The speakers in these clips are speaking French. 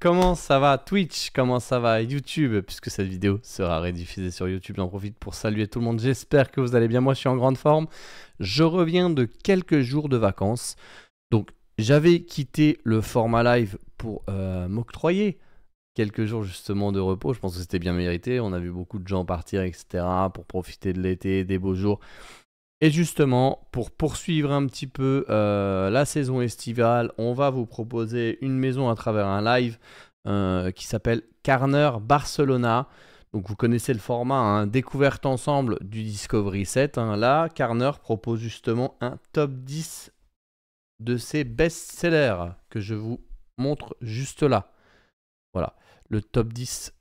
comment ça va Twitch? Comment ça va YouTube? Puisque cette vidéo sera rediffusée sur YouTube, j'en profite pour saluer tout le monde. J'espère que vous allez bien. Moi, je suis en grande forme. Je reviens de quelques jours de vacances. Donc, j'avais quitté le format live pour m'octroyer quelques jours justement de repos. Je pense que c'était bien mérité. On a vu beaucoup de gens partir, etc. pour profiter de l'été, des beaux jours. Et justement, pour poursuivre un petit peu la saison estivale, on va vous proposer une maison à travers un live qui s'appelle Carner Barcelona. Donc vous connaissez le format, hein, découverte ensemble du Discovery 7. Hein. Là, Carner propose justement un top 10 de ses best-sellers que je vous montre juste là. Voilà, le top 10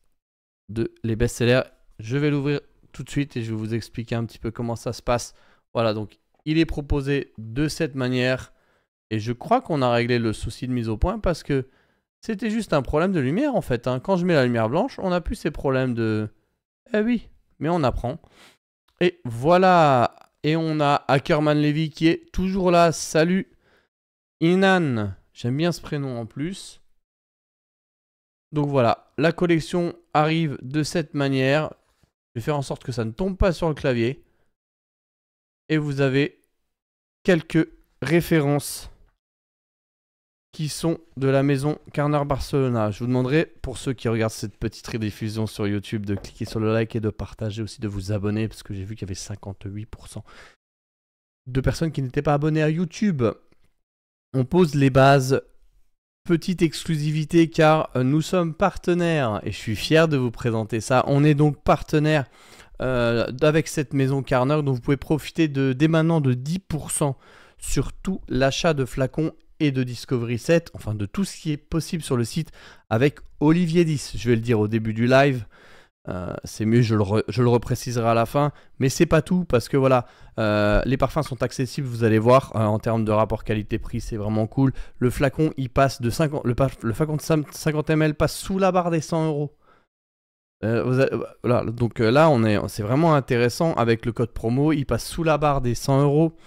de les best-sellers. Je vais l'ouvrir tout de suite et je vais vous expliquer un petit peu comment ça se passe. Voilà, donc il est proposé de cette manière et je crois qu'on a réglé le souci de mise au point parce que c'était juste un problème de lumière en fait. Hein. Quand je mets la lumière blanche, on n'a plus ces problèmes de... Eh oui, mais on apprend. Et voilà, et on a Ackerman Levy qui est toujours là. Salut Inan, j'aime bien ce prénom en plus. Donc voilà, la collection arrive de cette manière. Je vais faire en sorte que ça ne tombe pas sur le clavier. Et vous avez quelques références qui sont de la maison Carner Barcelona. Je vous demanderai, pour ceux qui regardent cette petite rediffusion sur YouTube, de cliquer sur le like et de partager aussi, de vous abonner, parce que j'ai vu qu'il y avait 58% de personnes qui n'étaient pas abonnées à YouTube. On pose les bases. Petite exclusivité car nous sommes partenaires et je suis fier de vous présenter ça. On est donc partenaire avec cette maison Carner, dont vous pouvez profiter dès maintenant de 10% sur tout l'achat de flacons et de Discovery 7, enfin de tout ce qui est possible sur le site avec Olivier 10. Je vais le dire au début du live, c'est mieux, je le repréciserai à la fin, mais c'est pas tout parce que voilà, les parfums sont accessibles, vous allez voir, en termes de rapport qualité-prix, c'est vraiment cool. Le flacon, il passe de 50, le flacon de 50 ml passe sous la barre des 100 euros. Voilà, donc là c'est vraiment intéressant avec le code promo, il passe sous la barre des 100 euros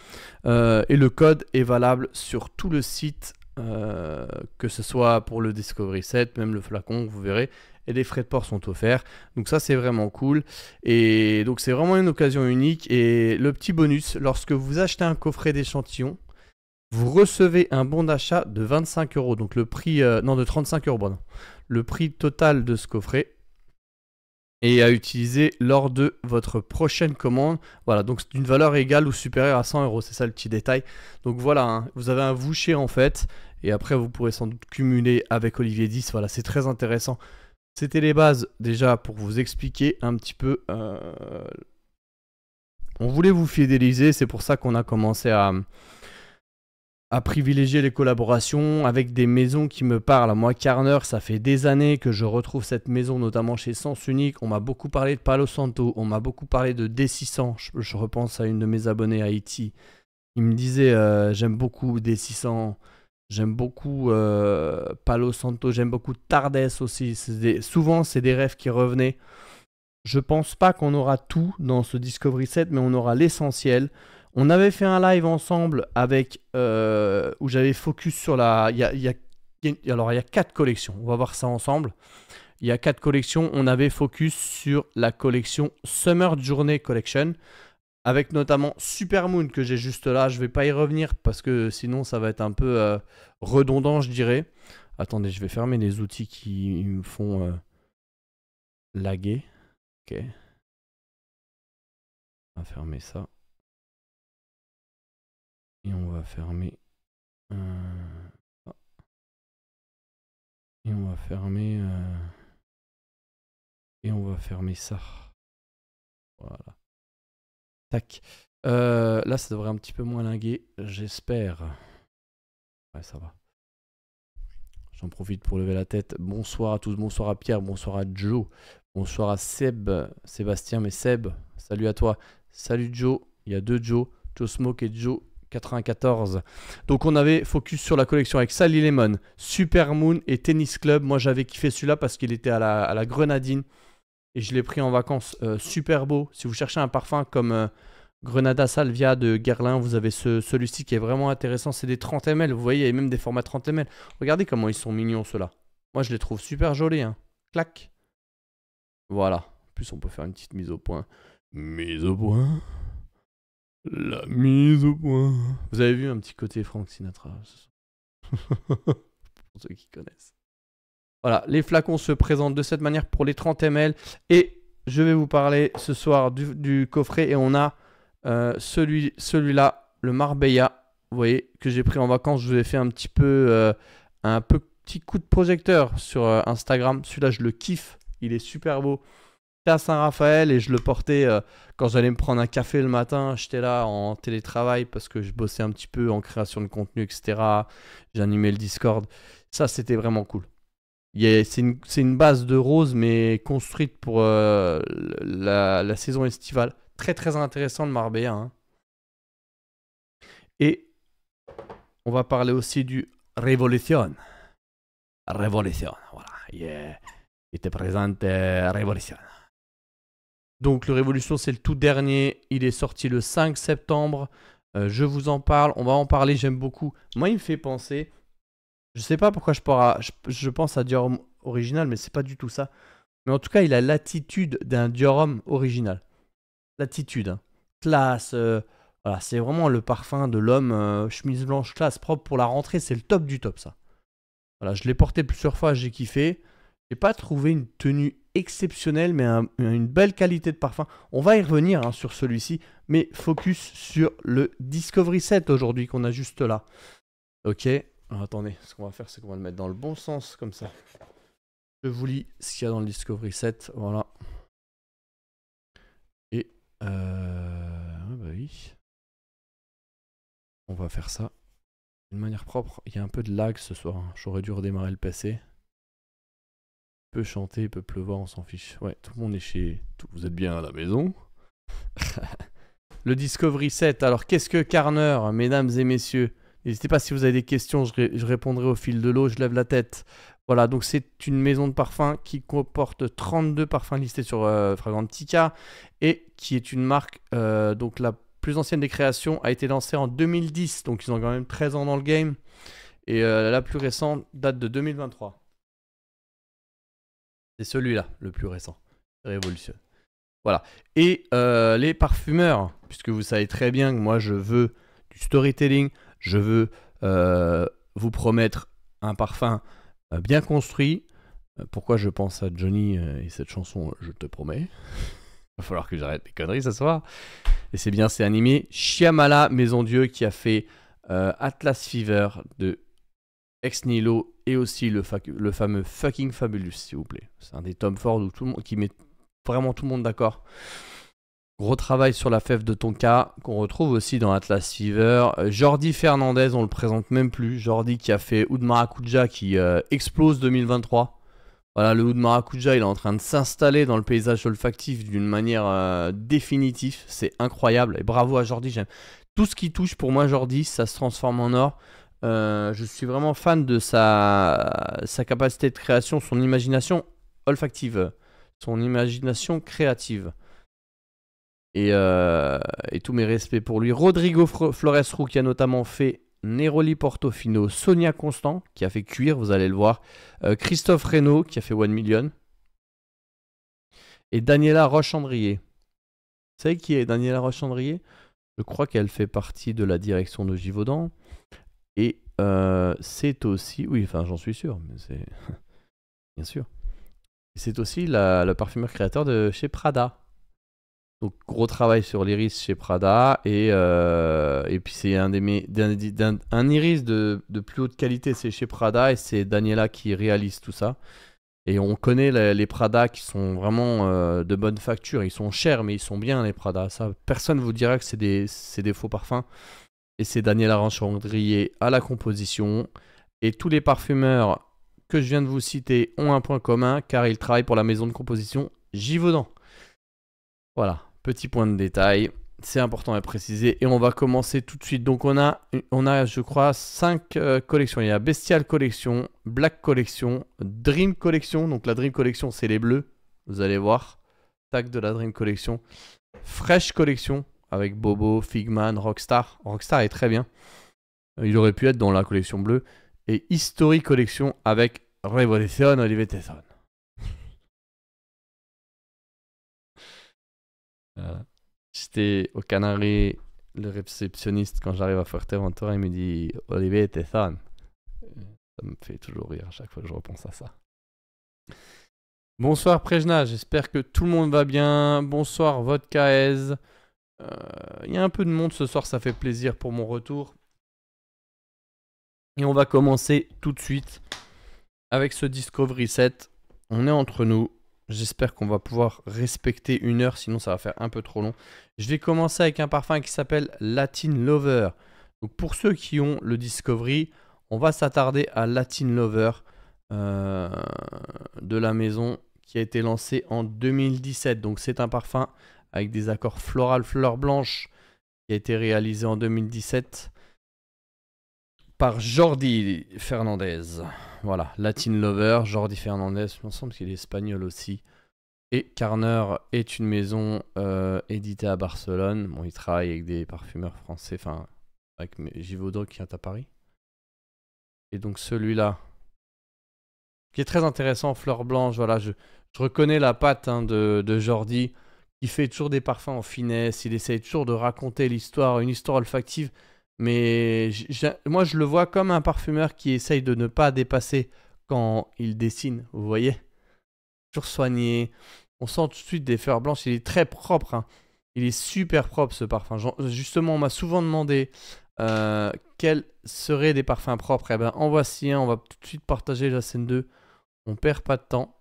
et le code est valable sur tout le site, que ce soit pour le Discovery 7, même le flacon, vous verrez, et les frais de port sont offerts, donc ça c'est vraiment cool, et donc c'est vraiment une occasion unique. Et le petit bonus, lorsque vous achetez un coffret d'échantillons, vous recevez un bon d'achat de 25 euros, donc le prix, non de 35 euros, pardon, le prix total de ce coffret, et à utiliser lors de votre prochaine commande. Voilà, donc c'est d'une valeur égale ou supérieure à 100 euros, c'est ça le petit détail. Donc voilà, hein, vous avez un voucher en fait, et après vous pourrez sans doute cumuler avec Olivier 10, voilà, c'est très intéressant. C'était les bases déjà pour vous expliquer un petit peu. On voulait vous fidéliser, c'est pour ça qu'on a commencé à privilégier les collaborations avec des maisons qui me parlent. Moi, Carner, ça fait des années que je retrouve cette maison, notamment chez Sens Unique. On m'a beaucoup parlé de Palo Santo, on m'a beaucoup parlé de D600. Je repense à une de mes abonnées à Haïti. Il me disait, j'aime beaucoup D600, j'aime beaucoup Palo Santo, j'aime beaucoup Tardes aussi. Souvent, c'est des rêves qui revenaient. Je pense pas qu'on aura tout dans ce Discovery 7, mais on aura l'essentiel. On avait fait un live ensemble avec où j'avais focus sur la... Alors, il y a 4 collections. On va voir ça ensemble. Il y a 4 collections. On avait focus sur la collection Summer Journey Collection, avec notamment Supermoon que j'ai juste là. Je ne vais pas y revenir parce que sinon, ça va être un peu redondant, je dirais. Attendez, je vais fermer les outils qui me font laguer. Ok. On va fermer ça. Et on va fermer... Et on va fermer... Et on va fermer ça. Voilà. Tac. Là, ça devrait un petit peu moins linguer, j'espère. Ouais, ça va. J'en profite pour lever la tête. Bonsoir à tous. Bonsoir à Pierre. Bonsoir à Joe. Bonsoir à Seb. Sébastien, mais Seb. Salut à toi. Salut Joe. Il y a 2 Joe. Joe Smoke et Joe 94. Donc on avait focus sur la collection avec Sally Lemon, Supermoon et Tennis Club. Moi j'avais kiffé celui-là parce qu'il était à la grenadine et je l'ai pris en vacances. Super beau. Si vous cherchez un parfum comme Grenada Salvia de Guerlain, vous avez celui-ci qui est vraiment intéressant. C'est des 30 ml, vous voyez, il y a même des formats 30 ml. Regardez comment ils sont mignons ceux-là. Moi, je les trouve super jolis. Hein. Clac. Voilà. En plus, on peut faire une petite mise au point. Mise au point. La mise au point. Vous avez vu un petit côté Frank Sinatra. Pour ceux qui connaissent. Voilà, les flacons se présentent de cette manière pour les 30 ml. Et je vais vous parler ce soir du coffret. Et on a celui-là, le Marbella. Vous voyez, que j'ai pris en vacances. Je vous ai fait un petit petit coup de projecteur sur Instagram. Celui-là, je le kiffe. Il est super beau. C'était à Saint-Raphaël et je le portais quand j'allais me prendre un café le matin. J'étais là en télétravail parce que je bossais un petit peu en création de contenu, etc. J'animais le Discord. Ça, c'était vraiment cool. C'est une base de rose, mais construite pour la saison estivale. Très, très intéressant le Marbella. Hein. Et on va parler aussi du Revolution. Revolution, voilà. Yeah. Il te présente Revolution. Donc le Révolution, c'est le tout dernier. Il est sorti le 5 septembre. Je vous en parle. On va en parler. J'aime beaucoup. Moi, il me fait penser. Je sais pas pourquoi je pense à Dior Homme original, mais c'est pas du tout ça. Mais en tout cas, il a l'attitude d'un Dior Homme original. L'attitude. Hein. Classe. Voilà, c'est vraiment le parfum de l'homme. Chemise blanche classe, propre pour la rentrée. C'est le top du top, ça. Voilà, je l'ai porté plusieurs fois. J'ai kiffé. J'ai pas trouvé une tenue exceptionnelle, mais une belle qualité de parfum. On va y revenir hein, sur celui-ci, mais focus sur le Discovery 7 aujourd'hui qu'on a juste là. Ok, alors, attendez, ce qu'on va faire, c'est qu'on va le mettre dans le bon sens, comme ça. Je vous lis ce qu'il y a dans le Discovery 7, voilà. Et, bah oui. On va faire ça d'une manière propre. Il y a un peu de lag ce soir, hein. J'aurais dû redémarrer le PC. Peut chanter, il peut pleuvoir, on s'en fiche. Ouais, tout le monde est chez... Vous êtes bien à la maison. Le Discovery 7. Alors, qu'est-ce que Carner, mesdames et messieurs? N'hésitez pas si vous avez des questions, je répondrai au fil de l'eau, je lève la tête. Voilà, donc c'est une maison de parfums qui comporte 32 parfums listés sur Fragrantica et qui est une marque, donc la plus ancienne des créations, a été lancée en 2010. Donc, ils ont quand même 13 ans dans le game. Et la plus récente date de 2023. C'est celui-là, le plus récent. Révolution. Voilà. Et les parfumeurs, puisque vous savez très bien que moi, je veux du storytelling, je veux vous promettre un parfum bien construit. Pourquoi je pense à Johnny et cette chanson, je te promets. Il va falloir que j'arrête mes conneries ce soir. Et c'est bien, c'est animé. Shyamala Maison Dieu qui a fait Atlas Fever de Ex Nihilo et aussi le fameux Fucking Fabulous, s'il vous plaît. C'est un des Tom Ford où tout le monde, qui met vraiment tout le monde d'accord. Gros travail sur la fève de Tonka qu'on retrouve aussi dans Atlas Fever. Jordi Fernandez, on le présente même plus. Jordi qui a fait Oud Maracuja qui explose 2023. Voilà, le Oud Maracuja, il est en train de s'installer dans le paysage olfactif d'une manière définitive. C'est incroyable et bravo à Jordi. J'aime tout ce qui touche pour moi Jordi, ça se transforme en or. Je suis vraiment fan de sa capacité de création, son imagination olfactive, son imagination créative. Et tous mes respects pour lui. Rodrigo Flores-Roux qui a notamment fait Neroli Portofino, Sonia Constant qui a fait Cuir, vous allez le voir, Christophe Reynaud qui a fait 1 Million et Daniela Roche-Andrier. Vous savez qui est Daniela Roche-Andrier? Je crois qu'elle fait partie de la direction de Givaudan. Et c'est aussi... Oui, enfin j'en suis sûr, mais c'est... Bien sûr. C'est aussi le parfumeur créateur de chez Prada. Donc gros travail sur l'iris chez Prada. Et puis c'est un iris de plus haute qualité, c'est chez Prada. Et c'est Daniela qui réalise tout ça. Et on connaît les Prada qui sont vraiment de bonne facture. Ils sont chers, mais ils sont bien les Prada. Ça, personne ne vous dira que c'est des faux parfums. Et c'est Daniela Roche-Andrier à la composition. Et tous les parfumeurs que je viens de vous citer ont un point commun, car ils travaillent pour la maison de composition Givaudan. Voilà, petit point de détail. C'est important à préciser. Et on va commencer tout de suite. Donc on a je crois, 5 collections. Il y a Bestial Collection, Black Collection, Dream Collection. Donc la Dream Collection, c'est les bleus. Vous allez voir. Tag de la Dream Collection. Fresh Collection. Avec Bobo, Figman, Rockstar. Rockstar est très bien. Il aurait pu être dans la collection bleue. Et History Collection avec Révolution Olivier Tesson. Voilà. J'étais aux Canaries, le réceptionniste, quand j'arrive à Fuerteventura, il me dit Olivier Tesson. Ça me fait toujours rire à chaque fois que je repense à ça. Bonsoir Prejna, j'espère que tout le monde va bien. Bonsoir Vodkaez. Il y a un peu de monde ce soir, ça fait plaisir pour mon retour. Et on va commencer tout de suite avec ce Discovery 7. On est entre nous. J'espère qu'on va pouvoir respecter 1 heure, sinon ça va faire un peu trop long. Je vais commencer avec un parfum qui s'appelle Latin Lover. Donc pour ceux qui ont le Discovery, on va s'attarder à Latin Lover de la maison qui a été lancé en 2017. Donc c'est un parfum avec des accords floral fleurs blanches qui a été réalisé en 2017 par Jordi Fernandez. Voilà, Latin Lover, Jordi Fernandez, il me semble qu'il est espagnol aussi. Et Carner est une maison éditée à Barcelone. Bon, il travaille avec des parfumeurs français, enfin, avec Givaudan qui est à Paris. Et donc celui-là, qui est très intéressant, fleur blanche, voilà, je reconnais la patte de Jordi, qui fait toujours des parfums en finesse, il essaye toujours de raconter l'histoire, une histoire olfactive, mais moi je le vois comme un parfumeur qui essaye de ne pas dépasser quand il dessine, vous voyez, toujours soigné, on sent tout de suite des fleurs blanches, il est très propre, hein. Il est super propre ce parfum, justement on m'a souvent demandé quels seraient des parfums propres, et ben en voici un, on va tout de suite partager la scène 2. On perd pas de temps.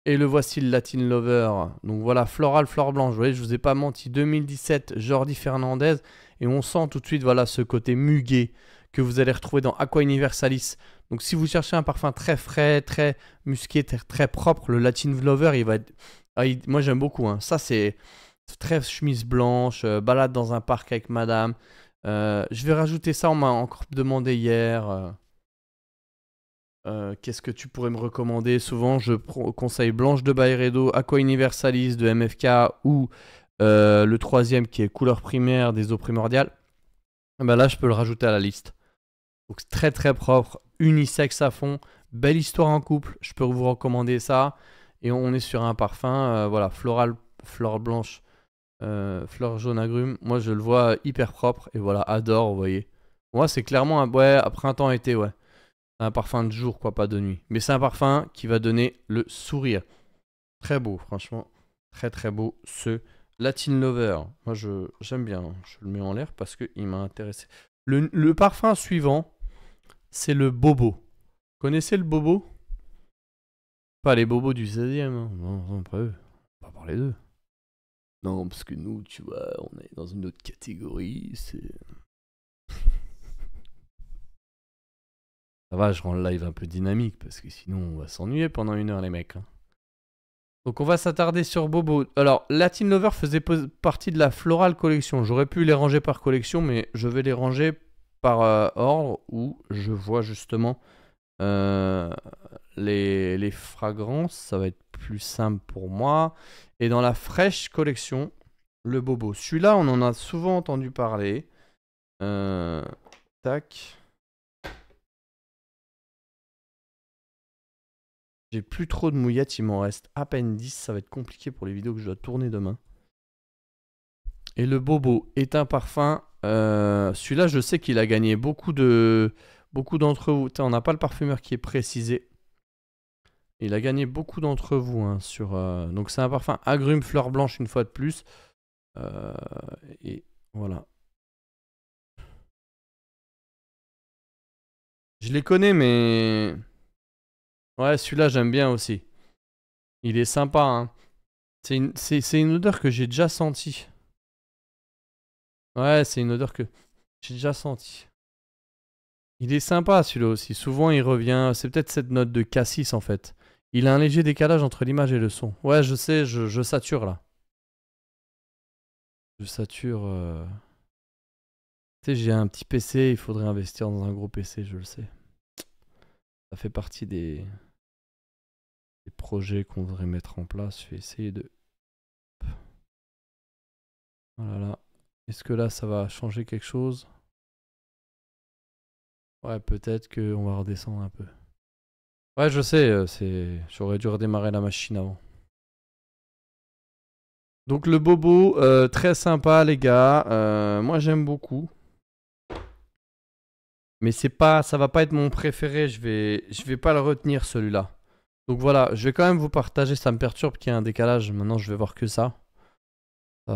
Et le voici le Latin Lover. Donc voilà, floral, fleur blanche. Vous voyez, je vous ai pas menti. 2017, Jordi Fernandez. Et on sent tout de suite voilà, ce côté muguet que vous allez retrouver dans Aqua Universalis. Donc si vous cherchez un parfum très frais, très musqué, très propre, le Latin Lover, il va être... moi j'aime beaucoup. Hein. Ça c'est très chemise blanche, balade dans un parc avec madame. Je vais rajouter ça, on m'a encore demandé hier... qu'est-ce que tu pourrais me recommander? Souvent, je conseille Blanche de Byredo, Aqua Universalis de MFK ou le troisième qui est couleur primaire des eaux primordiales. Ben là, je peux le rajouter à la liste. Donc, très très propre, unisexe à fond, belle histoire en couple. Je peux vous recommander ça. Et on est sur un parfum, voilà, floral, fleur blanche, fleur jaune agrumes. Moi, je le vois hyper propre et voilà, adore, vous voyez. Moi, c'est clairement un ouais, à printemps-été, ouais. Un parfum de jour, quoi, pas de nuit. Mais c'est un parfum qui va donner le sourire. Très beau, franchement. Très très beau, ce Latin Lover. Moi, j'aime bien. Je le mets en l'air parce qu'il m'a intéressé. Le parfum suivant, c'est le Bobo. Connaissez le Bobo? Pas les bobos du 16e. Hein. Non, non, pas eux. On va pas parler d'eux. Non, parce que nous, tu vois, on est dans une autre catégorie. C'est... Ça va, je rends le live un peu dynamique parce que sinon on va s'ennuyer pendant 1 heure les mecs. Hein. Donc on va s'attarder sur Bobo. Alors Latin Lover faisait partie de la Floral Collection. J'aurais pu les ranger par collection mais je vais les ranger par ordre où je vois justement les fragrances. Ça va être plus simple pour moi. Et dans la Fresh Collection, le Bobo. Celui-là on en a souvent entendu parler. Tac. J'ai plus trop de mouillettes, il m'en reste à peine 10. Ça va être compliqué pour les vidéos que je dois tourner demain. Et le Bobo est un parfum. Celui-là, je sais qu'il a gagné beaucoup d'entre vous. On n'a pas le parfumeur qui est précisé. Il a gagné beaucoup d'entre vous. Hein, donc c'est un parfum agrumes, fleurs blanches une fois de plus. Et voilà. Je les connais, mais... Ouais, celui-là, j'aime bien aussi. Il est sympa. Hein. C'est une odeur que j'ai déjà sentie. Ouais, c'est une odeur que j'ai déjà sentie. Il est sympa celui-là aussi. Souvent il revient. C'est peut-être cette note de cassis en fait. Il a un léger décalage entre l'image et le son. Ouais, je sais, je sature là. Je sature. Tu sais, j'ai un petit PC. Il faudrait investir dans un gros PC, je le sais. Ça fait partie des projets qu'on devrait mettre en place. Je vais essayer de. Voilà. Est-ce que là, ça va changer quelque chose? Ouais, peut-être qu'on va redescendre un peu. Ouais, je sais, j'aurais dû redémarrer la machine avant. Donc le bobo, très sympa les gars. Moi j'aime beaucoup. Mais c'est pas, ça va pas être mon préféré. Je vais pas le retenir celui-là. Donc voilà, je vais quand même vous partager. Ça me perturbe qu'il y ait un décalage. Maintenant je vais voir que ça.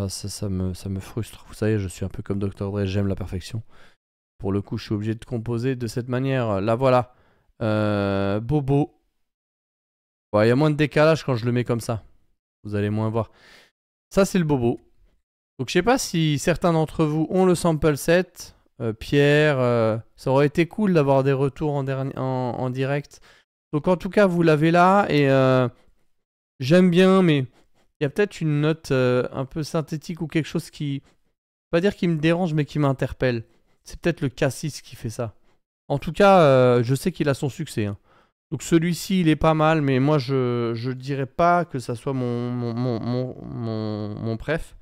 Ça me frustre. Vous savez, je suis un peu comme Dr. Dre. J'aime la perfection. Pour le coup, je suis obligé de composer de cette manière. Là voilà. Bobo. Ouais, il y a moins de décalage quand je le mets comme ça. Vous allez moins voir. Ça c'est le bobo. Donc je sais pas si certains d'entre vous ont le sample set. Pierre, ça aurait été cool d'avoir des retours en direct. Donc en tout cas, vous l'avez là et j'aime bien, mais il y a peut-être une note un peu synthétique ou quelque chose qui, pas dire qui me dérange, mais qui m'interpelle. C'est peut-être le Cassis qui fait ça. En tout cas, je sais qu'il a son succès, hein. Donc celui-ci, il est pas mal, mais moi, je dirais pas que ça soit mon préf.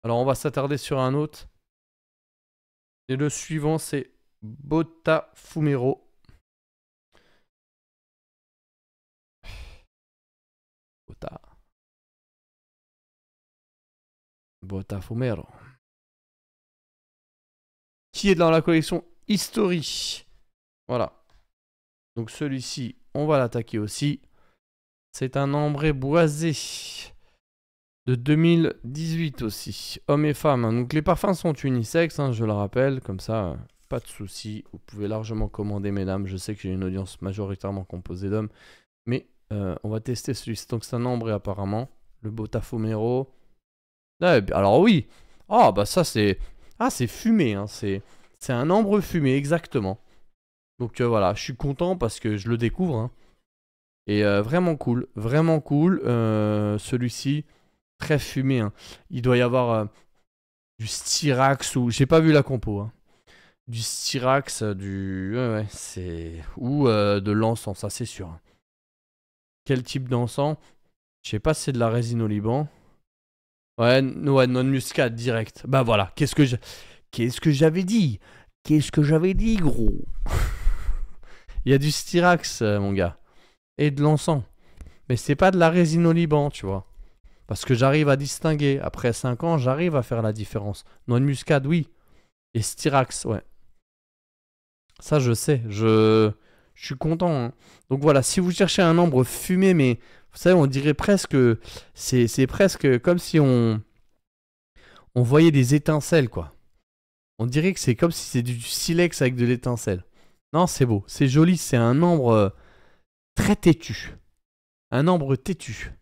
Alors on va s'attarder sur un autre. Et le suivant, c'est Botafumero. Bota. Botafumero. Qui est dans la collection History. Voilà. Donc celui-ci, on va l'attaquer aussi. C'est un ambré boisé de 2018 aussi. Hommes et femmes. Donc les parfums sont unisexes, hein, je le rappelle. Comme ça, pas de souci. Vous pouvez largement commander, mesdames. Je sais que j'ai une audience majoritairement composée d'hommes. Mais on va tester celui-ci. Donc c'est un ambré apparemment. Le Botafumero. Ah, alors oui. Ah bah ça c'est... Ah c'est fumé. Hein. C'est un ambre fumé, exactement. Donc voilà, je suis content parce que je le découvre. Hein. Et vraiment cool. Vraiment cool. Celui-ci, très fumé. Hein. Il doit y avoir du Styrax ou... J'ai pas vu la compo. Hein. Du Styrax, du... Ouais, c'est... Ou de l'encens, ça c'est sûr. Quel type d'encens? Je sais pas si c'est de la résine au Liban. Ouais, non de muscade direct. Bah voilà, qu'est-ce que j'avais dit? Qu'est-ce que j'avais dit, gros? Il y a du Styrax, mon gars. Et de l'encens. Mais c'est pas de la résine au Liban, tu vois. Parce que j'arrive à distinguer. Après 5 ans, j'arrive à faire la différence. Noix de muscade, oui. Et Styrax, ouais. Ça, je sais. Je suis content. Hein. Donc voilà, si vous cherchez un ambre fumé, mais vous savez, on dirait presque... C'est presque comme si on voyait des étincelles, quoi. On dirait que c'est comme si c'était du silex avec de l'étincelle. Non, c'est beau. C'est joli. C'est un ambre très têtu. Un ambre têtu.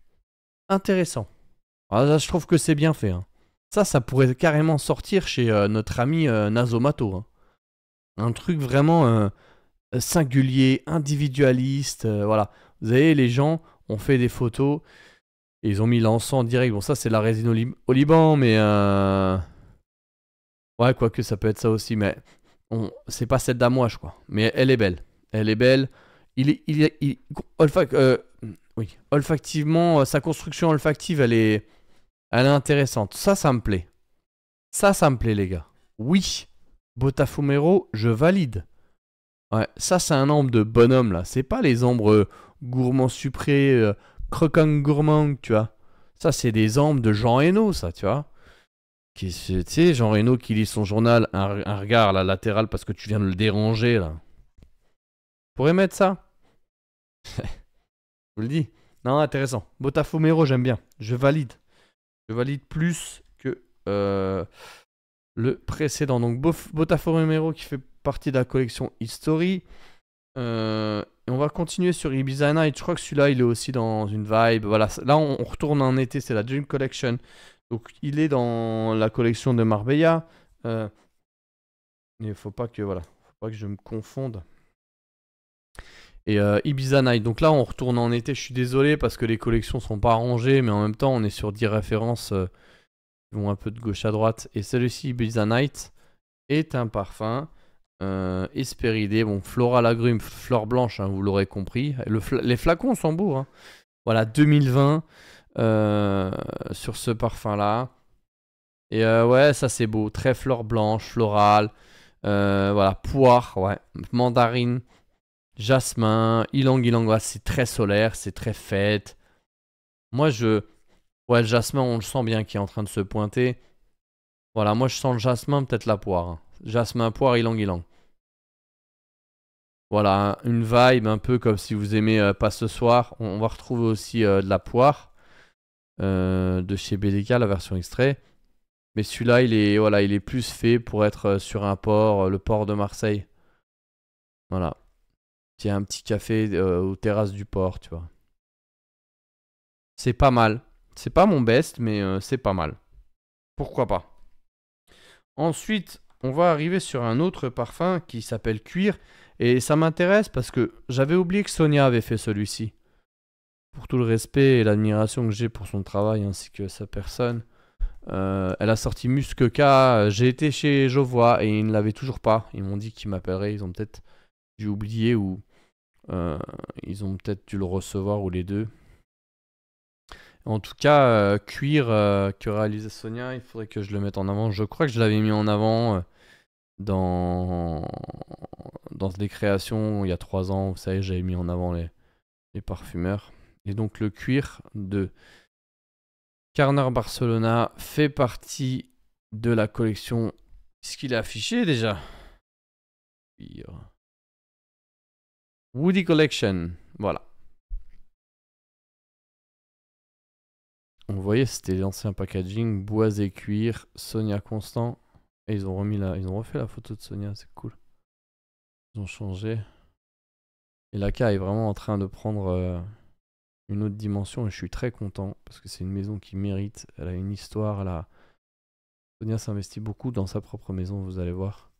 Intéressant. Ah, là, je trouve que c'est bien fait. Hein. Ça pourrait carrément sortir chez notre ami Nasomato. Hein. Un truc vraiment singulier, individualiste. Voilà. Vous savez, les gens ont fait des photos et ils ont mis l'encens direct. Bon, ça, c'est la résine au Liban, mais... Ouais, quoique, ça peut être ça aussi, mais... C'est pas celle d'Amouage, quoi. Mais elle est belle. Elle est belle. Oui, olfactivement, sa construction olfactive, elle est intéressante. Ça me plaît. Ça me plaît, les gars. Oui, Botafumero, je valide. Ouais, ça, c'est un ambre de bonhomme, là. C'est pas les ambres gourmands sucrés, croquants gourmands, tu vois. Ça, c'est des ambres de Jean Reno, ça, tu vois. Tu sais, Jean Reno qui lit son journal, un regard, là, latéral, parce que tu viens de le déranger, là. Pourrais mettre ça? Je vous le dis. Non, intéressant. Botafumero, j'aime bien. Je valide. Je valide plus que le précédent. Donc Botafumero qui fait partie de la collection History. Et on va continuer sur Ibiza Night. Je crois que celui-là, il est aussi dans une vibe. Voilà, là, on retourne en été. C'est la Dream Collection. Donc, il est dans la collection de Marbella. Il faut pas que je me confonde. Et Ibiza Night. Donc là, on retourne en été. Je suis désolé parce que les collections sont pas rangées, mais en même temps, on est sur 10 références qui vont un peu de gauche à droite. Et celui-ci, Ibiza Night, est un parfum Hespéridé. Bon, floral agrumes, fleur blanche, hein, vous l'aurez compris. Les flacons sont beaux. Hein. Voilà, 2020 sur ce parfum-là. Et ouais, ça c'est beau. Très fleur blanche, florale. Voilà, poire, ouais, mandarine. Jasmin, ylang ylang, ouais, c'est très solaire, c'est très fête. Moi, ouais, le jasmin, on le sent bien qui est en train de se pointer. Voilà, moi, je sens le jasmin, peut-être la poire, hein. Jasmin, poire, ylang ylang. Voilà, une vibe un peu comme si vous aimez Pas ce soir. On va retrouver aussi de la poire de chez BDK, la version extrait. Mais celui-là, voilà, il est plus fait pour être sur un port, le port de Marseille. Voilà. Il y a un petit café aux terrasses du port, tu vois. C'est pas mal. C'est pas mon best, mais c'est pas mal. Pourquoi pas. Ensuite, on va arriver sur un autre parfum qui s'appelle Cuir. Et ça m'intéresse parce que j'avais oublié que Sonia avait fait celui-ci. Pour tout le respect et l'admiration que j'ai pour son travail ainsi que sa personne. Elle a sorti Muskeka. J'ai été chez Jovois et ils ne l'avaient toujours pas. Ils m'ont dit qu'ils m'appelleraient. Ils ont peut-être dû oublier ou ils ont peut-être dû le recevoir ou les deux. En tout cas, Cuir que réalisait Sonia, il faudrait que je le mette en avant. Je crois que je l'avais mis en avant dans des créations il y a 3 ans. Vous savez, j'avais mis en avant les parfumeurs. Et donc le Cuir de Carner Barcelona fait partie de la collection. Est-ce qu'il est affiché déjà? Woody Collection, voilà. Vous voyez, c'était l'ancien packaging, boisé cuir, Sonia Constant. Et ils ont refait la photo de Sonia, c'est cool. Ils ont changé. Et la K est vraiment en train de prendre une autre dimension et je suis très content parce que c'est une maison qui mérite. Elle a une histoire, Sonia s'investit beaucoup dans sa propre maison, vous allez voir.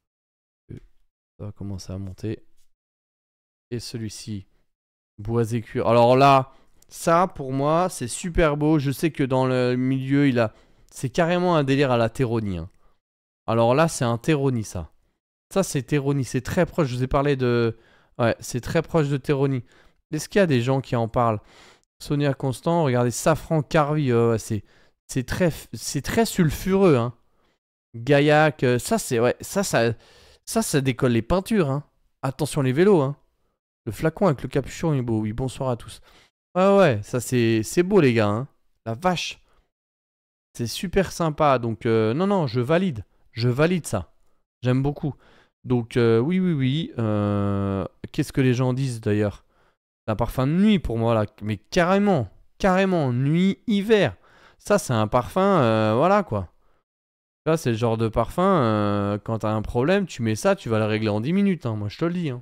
Ça va commencer à monter. Et celui-ci, boisé cuir. Alors là, ça pour moi, c'est super beau. Je sais que dans le milieu, c'est carrément un délire à la Terroni, hein. Alors là, c'est un Terroni, ça. Ça, c'est Terroni. C'est très proche. Je vous ai parlé de... Ouais, c'est très proche de Terroni. Est-ce qu'il y a des gens qui en parlent? Sonia Constant, regardez, Safran Carvi. C'est très sulfureux, hein. Gaillac, ça, c'est... Ouais, ça décolle les peintures, hein. Attention les vélos, hein. Le flacon avec le capuchon est beau. Oui, bonsoir à tous. Ouais, ça, c'est beau, les gars, hein. La vache. C'est super sympa. Donc, non, je valide. Je valide ça. J'aime beaucoup. Donc, oui. Qu'est-ce que les gens disent d'ailleurs? C'est un parfum de nuit pour moi, là. Mais carrément. Nuit, hiver. Ça, c'est un parfum, voilà quoi. Là, c'est le genre de parfum, quand t'as un problème, tu mets ça, tu vas le régler en 10 minutes, hein. Moi, je te le dis, hein.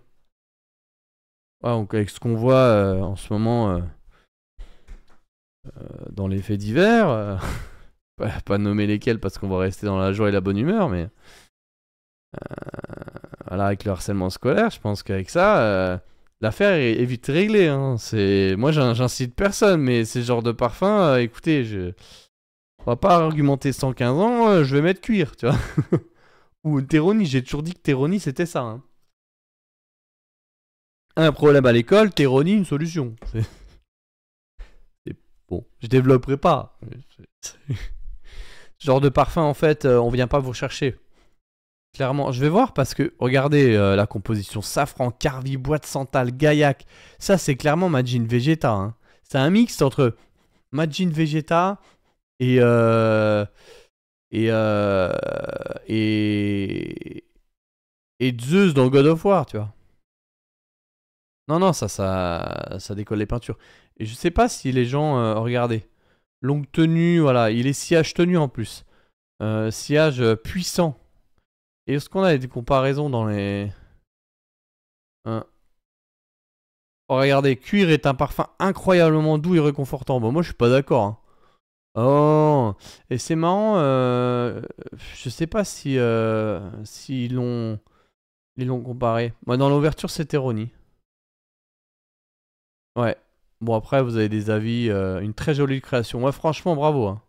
Ouais, donc, avec ce qu'on voit en ce moment dans les faits divers. Pas nommer lesquels parce qu'on va rester dans la joie et la bonne humeur, mais voilà, avec le harcèlement scolaire, je pense qu'avec ça, l'affaire est vite réglée, hein. Moi, j'incite personne, mais c'est ce genre de parfum, écoutez, on va pas argumenter 115 ans, je vais mettre cuir, tu vois. Ou Terroni, j'ai toujours dit que Terroni c'était ça, hein. Un problème à l'école, Terroni, une solution. Bon, je développerai pas. Ce genre de parfum, en fait, on vient pas vous chercher. Clairement, je vais voir parce que, regardez la composition. Safran, Carvi, bois de santal, Gaillac. Ça, c'est clairement Majin Vegeta, hein. C'est un mix entre Majin Vegeta et Zeus dans God of War, tu vois. Non, ça décolle les peintures. Et je sais pas si les gens... regardez. Longue tenue, voilà. Il est sillage tenu en plus. Sillage puissant. Et est-ce qu'on a des comparaisons dans les... Hein. Oh, regardez. Cuir est un parfum incroyablement doux et réconfortant. Bon, moi, je suis pas d'accord, hein. Oh. Et c'est marrant. Je sais pas si... ils l'ont comparé. Moi, dans l'ouverture, c'est Terroni. Ouais. Bon, après, vous avez des avis. Une très jolie création. Ouais, franchement, bravo, hein.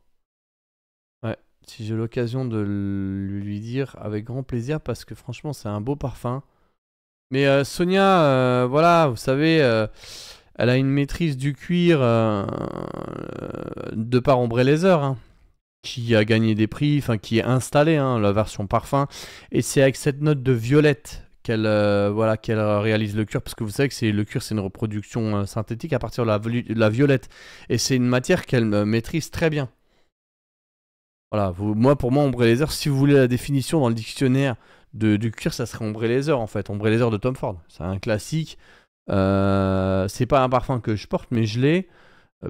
Ouais. Si j'ai l'occasion de lui dire, avec grand plaisir, parce que franchement, c'est un beau parfum. Mais Sonia, voilà, vous savez, elle a une maîtrise du cuir de par Ombre Laser, hein, qui a gagné des prix, enfin, qui est installée, hein, la version parfum. Et c'est avec cette note de violette voilà, qu'elle réalise le cuir, parce que vous savez que le cuir c'est une reproduction synthétique à partir de la violette, et c'est une matière qu'elle maîtrise très bien. Voilà, pour moi, ombre laser, si vous voulez la définition dans le dictionnaire du cuir, ça serait ombre laser en fait, ombre laser de Tom Ford. C'est un classique. C'est pas un parfum que je porte, mais je l'ai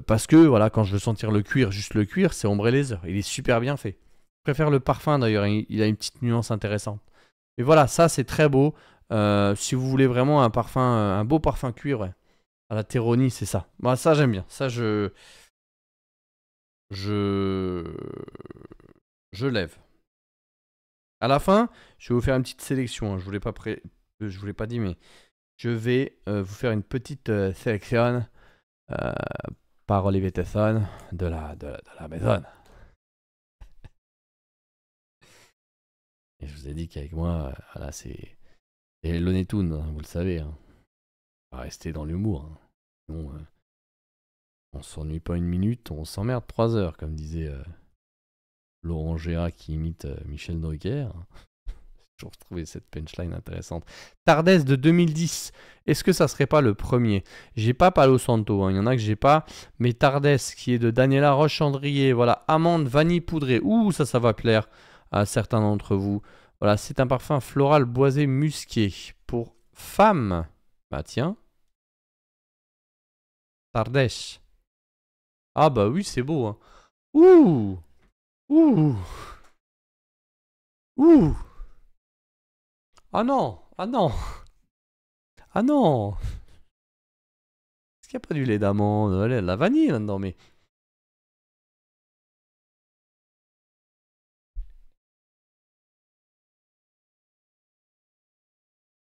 parce que voilà, quand je veux sentir le cuir, juste le cuir, c'est ombre laser. Il est super bien fait. Je préfère le parfum d'ailleurs, il a une petite nuance intéressante. Mais voilà, ça c'est très beau. Si vous voulez vraiment un parfum, un beau parfum cuir, ouais, à la Terroni, c'est ça. Bah, ça j'aime bien. Ça je je lève. À la fin, je vais vous faire une petite sélection. Hein. Je vous l'ai pas dit, mais je vais vous faire une petite sélection euh, par Olivier Tesson de la maison. Et je vous ai dit qu'avec moi, voilà, c'est Looney Tunes, hein, vous le savez. Hein. On va rester dans l'humour. Hein. Sinon, on s'ennuie pas une minute, on s'emmerde 3 heures, comme disait Laurent Gérard qui imite Michel Drucker. J'ai toujours trouvé cette punchline intéressante. Tardès de 2010. Est-ce que ça serait pas le premier? J'ai pas Palo Santo, hein. Il y en a que j'ai pas. Mais Tardès qui est de Daniela Roche-Chandrier. Voilà, amande, vanille poudrée. Ouh, ça va plaire à certains d'entre vous. Voilà, c'est un parfum floral boisé musqué. Pour femme. Bah tiens. Tardès. Ah bah oui, c'est beau. Hein. Ouh. Ouh. Ouh. Ah non. Ah non. Ah non. Est-ce qu'il n'y a pas du lait d'amande? La vanille là-dedans, mais...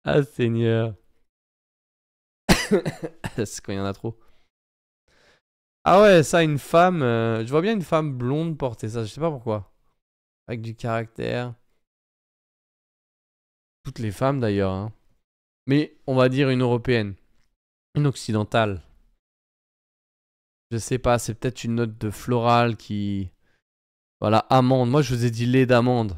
Ah Seigneur. C'est quand il y en a trop. Ah ouais, ça, une femme... je vois bien une femme blonde porter ça, je sais pas pourquoi. Avec du caractère. Toutes les femmes d'ailleurs. Hein. Mais on va dire une européenne. Une occidentale. Je sais pas, c'est peut-être une note de floral qui... Voilà, amande. Moi, je vous ai dit lait d'amande.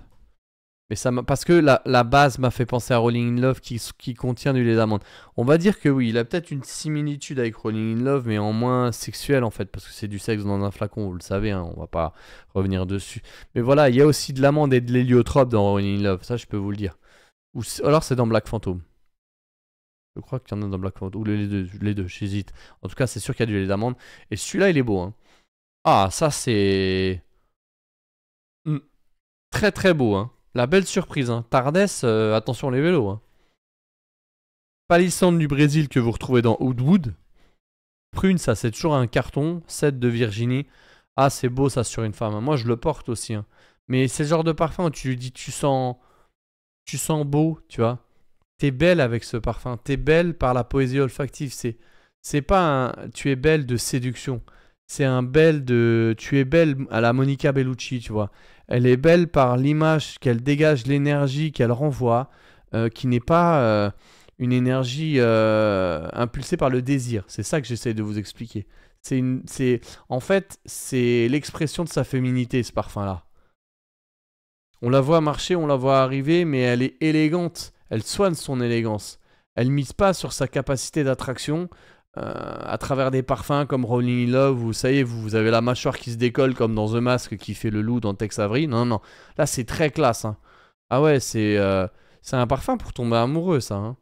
Mais ça parce que la base m'a fait penser à Rolling in Love qui contient du lait d'amande. On va dire que oui, il a peut-être une similitude avec Rolling in Love, mais en moins sexuel en fait, parce que c'est du sexe dans un flacon, vous le savez, hein, on va pas revenir dessus. Mais voilà, il y a aussi de l'amande et de l'héliotrope dans Rolling in Love, ça je peux vous le dire. Alors c'est dans Black Phantom. Je crois qu'il y en a dans Black Phantom, ou les deux, j'hésite. En tout cas, c'est sûr qu'il y a du lait d'amande. Et celui-là, il est beau. Hein. Ah, ça c'est... Très très beau. Hein. La belle surprise. Hein. Tardès, attention les vélos. Hein. Palissandre du Brésil que vous retrouvez dans Woodwood. Prune, ça c'est toujours un carton. 7 de Virginie. Ah, c'est beau ça sur une femme. Moi je le porte aussi. Hein. Mais c'est le genre de parfum où tu lui dis tu sens beau, tu vois. T'es belle avec ce parfum. T'es belle par la poésie olfactive. C'est pas un tu es belle de séduction. C'est un belle de tu es belle à la Monica Bellucci, tu vois. Elle est belle par l'image qu'elle dégage, l'énergie qu'elle renvoie, qui n'est pas une énergie impulsée par le désir. C'est ça que j'essaie de vous expliquer. En fait, c'est l'expression de sa féminité, ce parfum-là. On la voit marcher, on la voit arriver, mais elle est élégante. Elle soigne son élégance. Elle mise pas sur sa capacité d'attraction à travers des parfums comme Rolling in Love. Vous savez, vous avez la mâchoire qui se décolle comme dans The Mask qui fait le loup dans Tex Avery. Non, non. Là, c'est très classe. Hein. Ah ouais, c'est un parfum pour tomber amoureux, ça. Hein.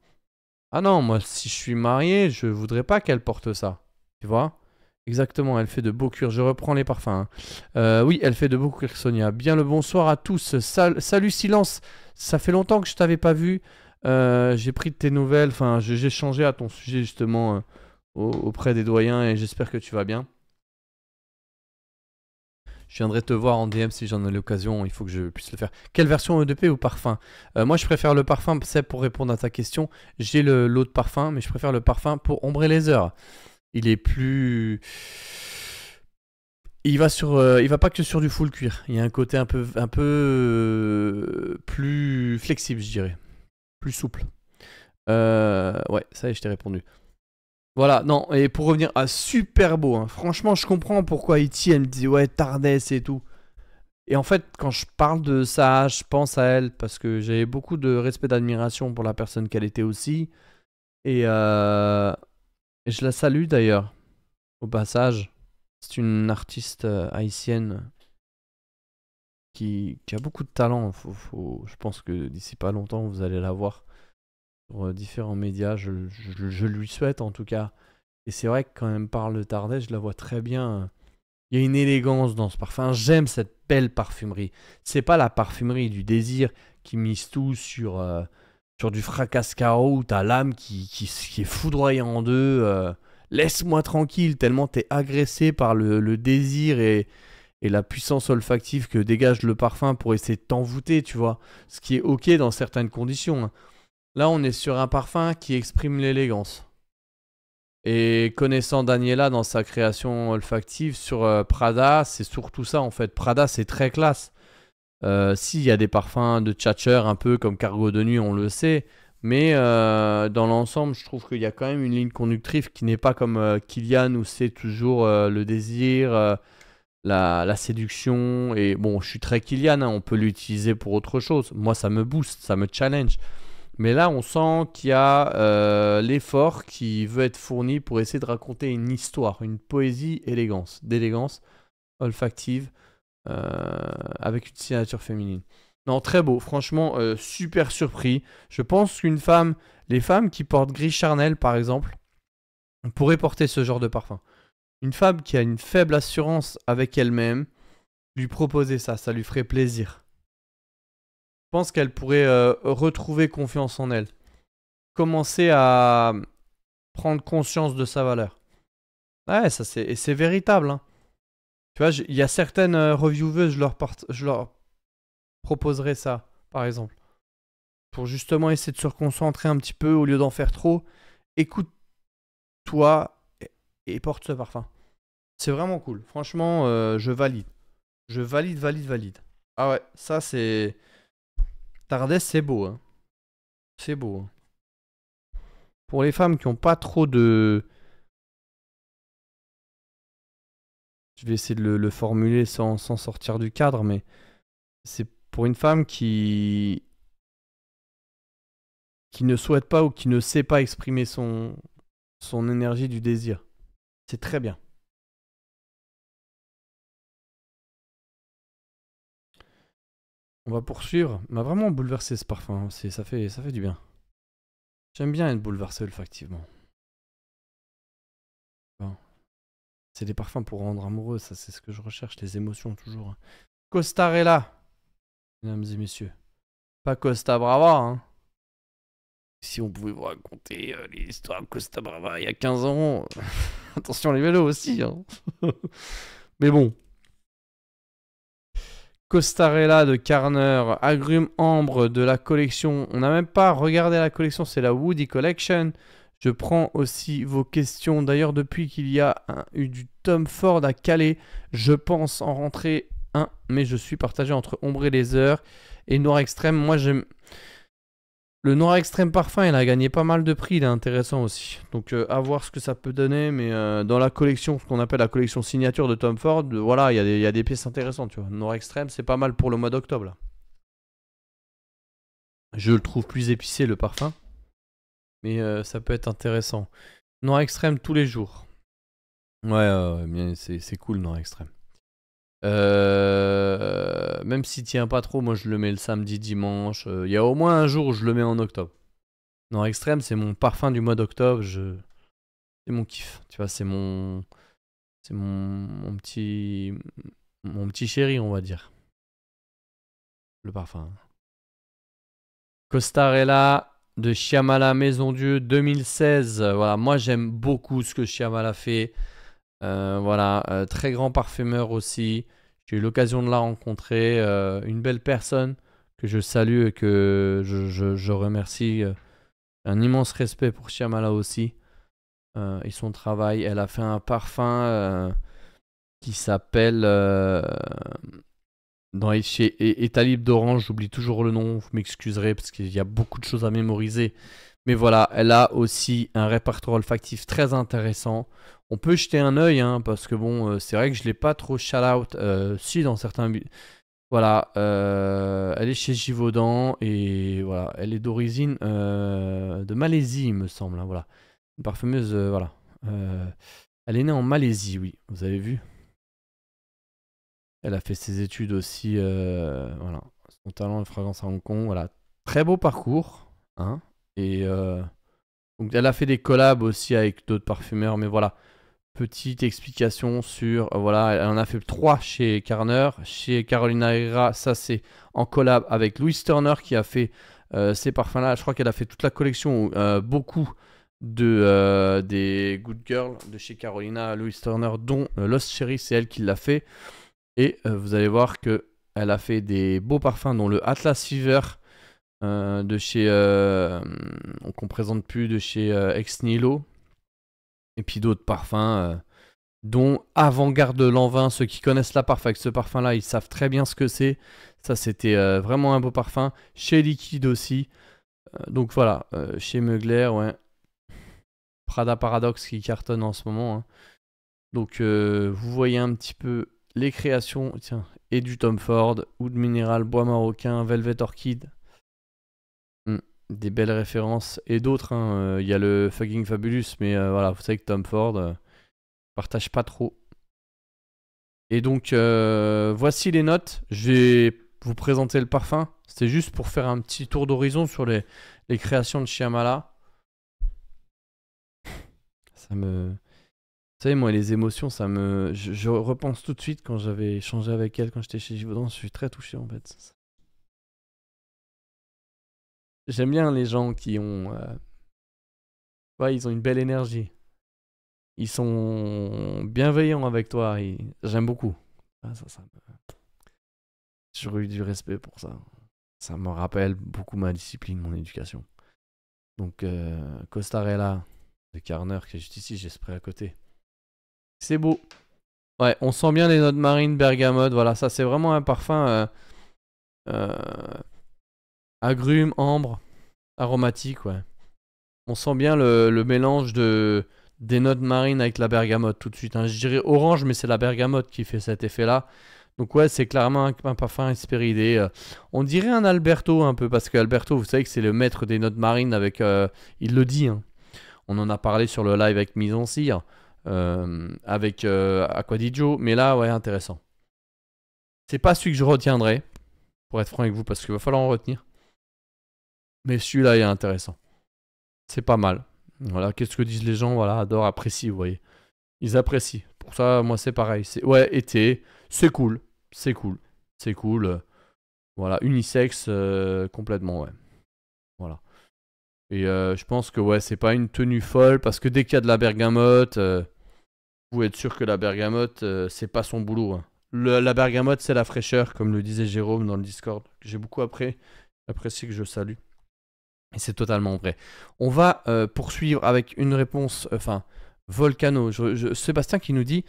Ah non, moi, si je suis marié, je voudrais pas qu'elle porte ça. Tu vois? Exactement, elle fait de beaux cuirs. Je reprends les parfums. Hein. Oui, elle fait de beaux cuirs, Sonia. Bien le bonsoir à tous. Salut Silence. Ça fait longtemps que je t'avais pas vu. J'ai pris de tes nouvelles. Enfin, j'ai changé à ton sujet justement auprès des doyens et j'espère que tu vas bien. Je viendrai te voir en DM si j'en ai l'occasion. Il faut que je puisse le faire. Quelle version EDP ou parfum? Moi, je préfère le parfum. C'est pour répondre à ta question. J'ai l'autre parfum, mais je préfère le parfum pour Ombre Laser. Il est plus... Il va pas que sur du full cuir. Il y a un côté un peu plus flexible, je dirais. Plus souple. Ouais, ça y est, je t'ai répondu. Voilà, non, et pour revenir à super beau, hein. Franchement, je comprends pourquoi Iti, elle me dit ouais, Tardès et tout. Et en fait, quand je parle de ça, je pense à elle parce que j'avais beaucoup de respect d'admiration pour la personne qu'elle était aussi. Et, et je la salue d'ailleurs, au passage. C'est une artiste haïtienne qui a beaucoup de talent. Je pense que d'ici pas longtemps, vous allez la voir sur différents médias. Je lui souhaite en tout cas. Et c'est vrai que quand elle me parle de Tardès, je la vois très bien. Il y a une élégance dans ce parfum. J'aime cette belle parfumerie. C'est pas la parfumerie du désir qui mise tout sur du fracascaro où t'as l'âme qui est foudroyée en deux. Laisse-moi tranquille, tellement t'es agressé par le désir et la puissance olfactive que dégage le parfum pour essayer de t'envoûter, tu vois. Ce qui est ok dans certaines conditions, hein. Là, on est sur un parfum qui exprime l'élégance. Et connaissant Daniela dans sa création olfactive sur Prada, c'est surtout ça en fait. Prada, c'est très classe. Si, il y a des parfums de tchatcher un peu comme Cargo de nuit, on le sait. Mais dans l'ensemble, je trouve qu'il y a quand même une ligne conductrice qui n'est pas comme Kilian où c'est toujours le désir, la séduction. Et bon, je suis très Kilian, hein, on peut l'utiliser pour autre chose. Moi, ça me booste, ça me challenge. Mais là, on sent qu'il y a l'effort qui veut être fourni pour essayer de raconter une histoire, une poésie d'élégance olfactive avec une signature féminine. Non, très beau, franchement, super surpris. Je pense les femmes qui portent gris charnel par exemple, pourraient porter ce genre de parfum. Une femme qui a une faible assurance avec elle-même, lui proposer ça, ça lui ferait plaisir. Je pense qu'elle pourrait retrouver confiance en elle. Commencer à prendre conscience de sa valeur. Ouais, ça c'est véritable, hein. Tu vois, il y a certaines revieweuses, je leur proposerais ça, par exemple. Pour justement essayer de se reconcentrer un petit peu au lieu d'en faire trop. Écoute-toi et porte ce parfum. C'est vraiment cool. Franchement, je valide. Je valide. Ah ouais, ça c'est... Tardès, c'est beau, hein. C'est beau, hein. Pour les femmes qui n'ont pas trop de... Je vais essayer de le formuler sans sortir du cadre, mais c'est pour une femme qui ne souhaite pas ou qui ne sait pas exprimer son énergie du désir. C'est très bien. On va poursuivre. M'a vraiment bouleversé ce parfum. Ça fait du bien. J'aime bien être bouleversé olfactivement. Bon. C'est des parfums pour rendre amoureux, ça c'est ce que je recherche, les émotions toujours. Costarella, mesdames et messieurs. Pas Costa Brava, hein. Si on pouvait vous raconter l'histoire de Costa Brava il y a 15 ans. Attention les vélos aussi, hein. Mais bon. Costarella de Carner, agrumes ambre de la collection. On n'a même pas regardé la collection, c'est la Woody Collection. Je prends aussi vos questions. D'ailleurs, depuis qu'il y a eu du Tom Ford à Calais, je pense en rentrer un. Mais je suis partagé entre Ombre et Lézard et Noir Extrême. Moi, j'aime... Le Noir Extrême Parfum, il a gagné pas mal de prix. Il est intéressant aussi. Donc, à voir ce que ça peut donner. Mais dans la collection, ce qu'on appelle la collection signature de Tom Ford, voilà, il y a des pièces intéressantes. Tu vois. Noir Extrême, c'est pas mal pour le mois d'octobre, là. Je le trouve plus épicé, le parfum. Mais ça peut être intéressant. Noir Extrême tous les jours. Ouais, c'est cool, Noir Extrême. Même s'il tient pas trop, moi je le mets le samedi, dimanche. Il y a au moins un jour où je le mets en octobre. Noir Extrême, c'est mon parfum du mois d'octobre. C'est mon kiff. Tu vois, c'est mon petit chéri, on va dire. Le parfum. Costarella de Shyamala Maison Dieu 2016. Voilà, moi j'aime beaucoup ce que Shyamala fait. Voilà, très grand parfumeur aussi. J'ai eu l'occasion de la rencontrer. Une belle personne que je salue et que je remercie. Un immense respect pour Shyamala aussi et son travail. Elle a fait un parfum qui s'appelle chez État libre d'Orange. J'oublie toujours le nom, vous m'excuserez parce qu'il y a beaucoup de choses à mémoriser. Mais voilà, elle a aussi un répertoire olfactif très intéressant. On peut jeter un œil, hein, parce que bon, c'est vrai que je ne l'ai pas trop shout-out. Si, dans certains Voilà, elle est chez Givaudan et voilà, elle est d'origine de Malaisie, il me semble, hein, voilà. Une parfumeuse, voilà. Elle est née en Malaisie, oui, vous avez vu. Elle a fait ses études aussi, voilà. Son talent de fragrance à Hong Kong, voilà. Très beau parcours, hein. Et donc elle a fait des collabs aussi avec d'autres parfumeurs, mais voilà. Petite explication sur, voilà, elle en a fait 3 chez Carner. Chez Carolina Herrera, ça c'est en collab avec Louis Turner qui a fait ces parfums-là. Je crois qu'elle a fait toute la collection, beaucoup des Good Girls de chez Carolina Louis Turner, dont Lost Cherry, c'est elle qui l'a fait. Et vous allez voir que elle a fait des beaux parfums, dont le Atlas Fever de chez, qu'on présente plus, de chez Ex Nihilo. Et puis d'autres parfums, dont Avant-Garde de Lanvin. Ceux qui connaissent la parfum avec ce parfum-là, ils savent très bien ce que c'est. Ça, c'était vraiment un beau parfum. Chez Liquide aussi. Donc voilà, chez Mugler, ouais. Prada Paradox qui cartonne en ce moment, hein. Donc vous voyez un petit peu les créations, tiens, et du Tom Ford, Oud Minéral, Bois Marocain, Velvet Orchid. Des belles références. Et d'autres, hein. Il y a le Fucking Fabulous, mais voilà, vous savez que Tom Ford partage pas trop. Et donc voici les notes. Je vais vous présenter le parfum. C'était juste pour faire un petit tour d'horizon sur les créations de Shyamala. Ça me... Vous savez, moi, les émotions, ça me... Je repense tout de suite quand j'avais échangé avec elle, quand j'étais chez Givaudan. Je suis très touché, en fait. J'aime bien les gens qui ont... Ouais, ils ont une belle énergie. Ils sont bienveillants avec toi. J'aime beaucoup. Ah, j'ai eu du respect pour ça. Ça me rappelle beaucoup ma discipline, mon éducation. Donc, Costarella de Carner, qui est juste ici, j'ai spray à côté. C'est beau. Ouais, on sent bien les notes marines, bergamote. Voilà, ça, c'est vraiment un parfum agrumes, ambre, aromatique, ouais. On sent bien le mélange des notes marines avec la bergamote tout de suite, hein. Je dirais orange, mais c'est la bergamote qui fait cet effet-là. Donc ouais, c'est clairement un parfum Hespéridé. On dirait un Alberto un peu, parce que Alberto, vous savez que c'est le maître des notes marines avec... il le dit, hein. On en a parlé sur le live avec Mise en Cire, avec Aquadigio, mais là, ouais, intéressant. C'est pas celui que je retiendrai, pour être franc avec vous, parce qu'il va falloir en retenir. Mais celui-là est intéressant. C'est pas mal. Voilà, qu'est-ce que disent les gens? Voilà, adorent, apprécient, vous voyez. Ils apprécient. Pour ça, moi, c'est pareil. Ouais, été, c'est cool. C'est cool. C'est cool. Voilà, unisexe complètement, ouais. Voilà. Et je pense que, ouais, c'est pas une tenue folle, parce que dès qu'il y a de la bergamote, vous pouvez être sûr que la bergamote, c'est pas son boulot, hein. La bergamote, c'est la fraîcheur, comme le disait Jérôme dans le Discord, que j'ai beaucoup apprécié, que je salue. Et c'est totalement vrai. On va poursuivre avec une réponse, enfin, Volcano. Sébastien qui nous dit: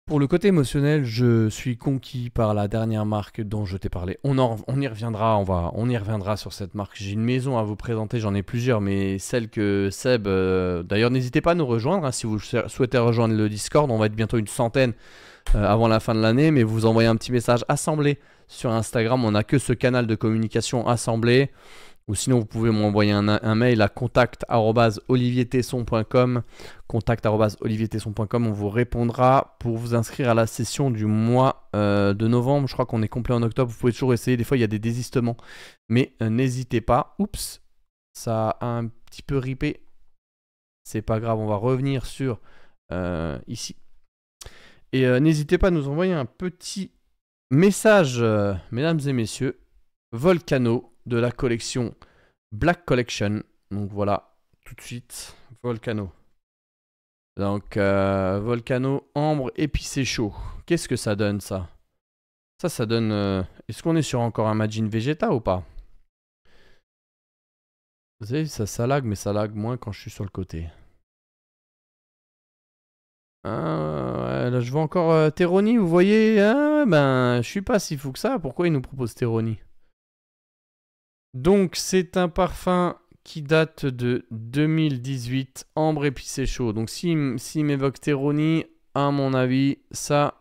pour le côté émotionnel, je suis conquis par la dernière marque dont je t'ai parlé. On y reviendra, on y reviendra sur cette marque. J'ai une maison à vous présenter, j'en ai plusieurs, mais celle que Seb... D'ailleurs, n'hésitez pas à nous rejoindre, hein, si vous souhaitez rejoindre le Discord. On va être bientôt une centaine avant la fin de l'année, mais vous envoyez un petit message assemblé sur Instagram. On n'a que ce canal de communication assemblé. Ou sinon, vous pouvez m'envoyer un mail à contact@oliviertesson.com. Contact@oliviertesson.com. On vous répondra pour vous inscrire à la session du mois de novembre. Je crois qu'on est complet en octobre. Vous pouvez toujours essayer. Des fois, il y a des désistements. Mais n'hésitez pas. Oups, ça a un petit peu ripé. C'est pas grave. On va revenir sur ici. Et n'hésitez pas à nous envoyer un petit message, mesdames et messieurs. Volcano de la collection Black Collection. Donc voilà, tout de suite, Volcano. Donc Volcano, ambre, épicé chaud. Qu'est-ce que ça donne, ça? Ça donne... Est-ce qu'on est sur encore un Majin Vegeta ou pas? Vous savez, ça lag, mais ça lag moins quand je suis sur le côté. Ah, ouais, là je vois encore Teroni, vous voyez? Ah, ben, je suis pas si fou que ça. Pourquoi il nous propose Teroni? Donc, c'est un parfum qui date de 2018, ambre épicé chaud. Donc, s'il m'évoque Teroni, à mon avis, ça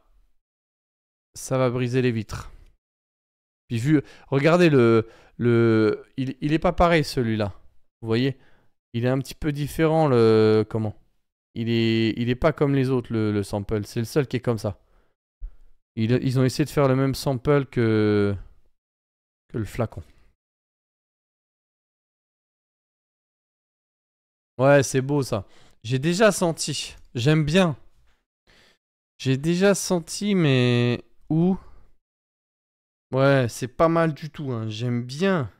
va briser les vitres. Puis regardez il est pas pareil celui-là. Vous voyez? Il est un petit peu différent comment? Il est pas comme les autres le sample. C'est le seul qui est comme ça. Ils ont essayé de faire le même sample que le flacon. Ouais, c'est beau ça. J'ai déjà senti. J'aime bien. J'ai déjà senti, mais où? Ouais, c'est pas mal du tout, hein. J'aime bien.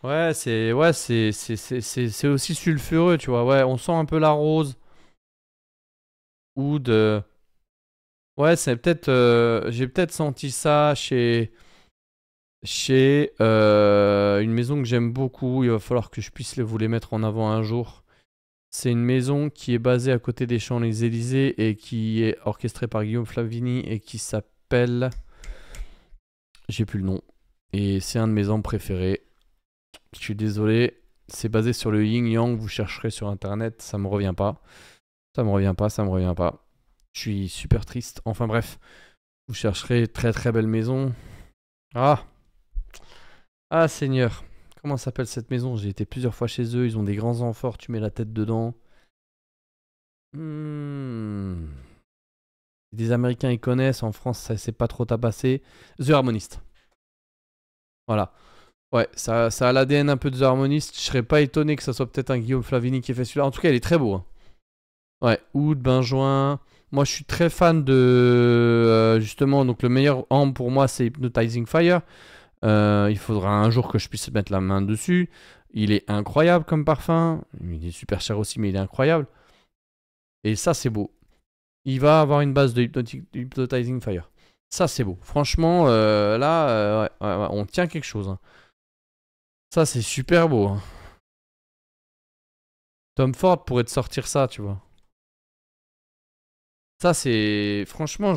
Ouais, c'est aussi sulfureux, tu vois. Ouais, on sent un peu la rose. Oud. Ouais, c'est peut-être. J'ai peut-être senti ça chez une maison que j'aime beaucoup. Il va falloir que je puisse vous les mettre en avant un jour. C'est une maison qui est basée à côté des Champs-Élysées et qui est orchestrée par Guillaume Flavini et qui s'appelle. J'ai plus le nom. Et c'est un de mes ambres préférés. Je suis désolé. C'est basé sur le yin yang. Vous chercherez sur internet. Ça me revient pas. Ça me revient pas. Ça me revient pas. Je suis super triste. Enfin bref. Vous chercherez très très belle maison. Ah. Ah Seigneur. Comment s'appelle cette maison? J'ai été plusieurs fois chez eux. Ils ont des grands amphores. Tu mets la tête dedans. Des Américains ils connaissent. En France, ça c'est pas trop tabassé. The Harmonist. Voilà. Ouais, ça a l'ADN un peu de The Harmonist. Je serais pas étonné que ça soit peut-être un Guillaume Flavini qui ait fait celui-là. En tout cas, il est très beau. Hein. Ouais, Oud, Benjoin. Moi, je suis très fan de. Justement, donc le meilleur ambre pour moi, c'est Hypnotizing Fire. Il faudra un jour que je puisse mettre la main dessus. Il est incroyable comme parfum. Il est super cher aussi, mais il est incroyable. Et ça, c'est beau. Il va avoir une base de Hypnotizing Fire. Ça, c'est beau. Franchement, là, ouais, on tient quelque chose. Hein. Ça, c'est super beau. Hein. Tom Ford pourrait te sortir ça, tu vois. Ça, c'est. Franchement,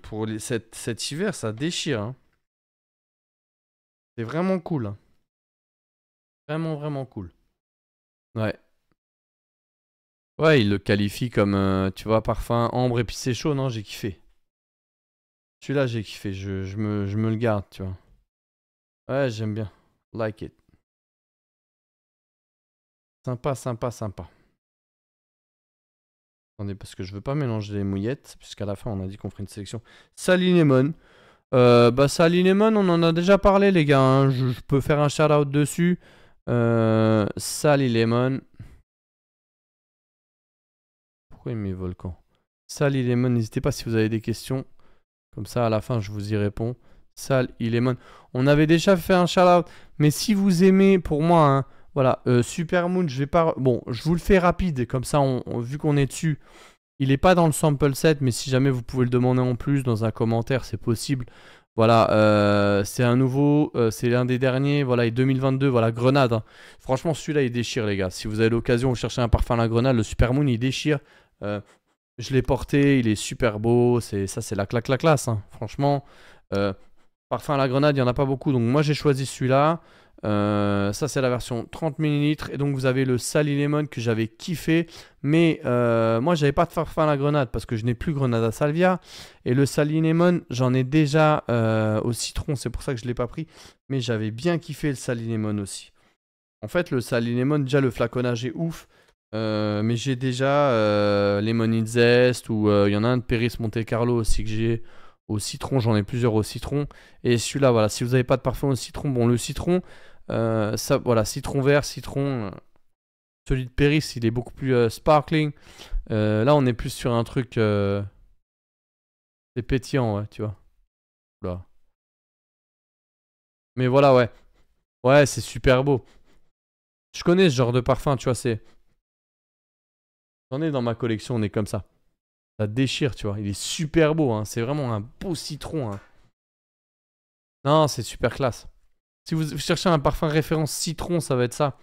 pour cet hiver, ça déchire. Hein. C'est vraiment cool. Hein. Vraiment, vraiment cool. Ouais. Ouais, il le qualifie comme, tu vois, parfum ambre épicé chaud, non? J'ai kiffé. Celui-là, j'ai kiffé. Je me le garde, tu vois. Ouais, j'aime bien. Like it. Sympa, sympa, sympa. Attendez, parce que je veux pas mélanger les mouillettes, puisqu'à la fin, on a dit qu'on ferait une sélection. Sally Lemon. Bah, Sally Lemon, on en a déjà parlé, les gars. Hein. Je peux faire un shout-out dessus. Sally Lemon. Pourquoi il met volcan? Sally Lemon, n'hésitez pas si vous avez des questions. Comme ça, à la fin, je vous y réponds. Sally Lemon. On avait déjà fait un shout-out. Mais si vous aimez, pour moi, hein, voilà, Supermoon, je vais pas. Bon, je vous le fais rapide, comme ça, vu qu'on est dessus. Il n'est pas dans le sample set, mais si jamais vous pouvez le demander en plus dans un commentaire, c'est possible. Voilà, c'est un nouveau, c'est l'un des derniers, voilà, et 2022, voilà, Grenade. Hein. Franchement, celui-là, il déchire, les gars. Si vous avez l'occasion, vous cherchez un parfum à la grenade, le Supermoon, il déchire. Je l'ai porté, il est super beau, ça, c'est la classe. Hein. Franchement, parfum à la grenade, il n'y en a pas beaucoup, donc moi, j'ai choisi celui-là. Ça c'est la version 30 ml et donc vous avez le Sally Lemon que j'avais kiffé, mais moi j'avais pas de parfum à la grenade parce que je n'ai plus Grenada Salvia, et le Sally Lemon j'en ai déjà au citron, c'est pour ça que je l'ai pas pris, mais j'avais bien kiffé le Sally Lemon aussi. En fait le Sally Lemon, déjà le flaconnage est ouf, mais j'ai déjà Lemon in Zest, ou il y en a un de Paris Monte Carlo aussi que j'ai au citron, j'en ai plusieurs au citron, et celui-là, voilà, si vous n'avez pas de parfum au citron, bon, le citron, ça, voilà, citron vert, citron, celui de Péris, il est beaucoup plus sparkling. Là, on est plus sur un truc, c'est pétillant, ouais, tu vois. Là. Mais voilà, ouais, ouais, c'est super beau. Je connais ce genre de parfum, tu vois, j'en ai dans ma collection, on est comme ça. Ça déchire, tu vois. Il est super beau, hein. C'est vraiment un beau citron. Hein. Non, c'est super classe. Si vous cherchez un parfum référence citron, ça va être ça.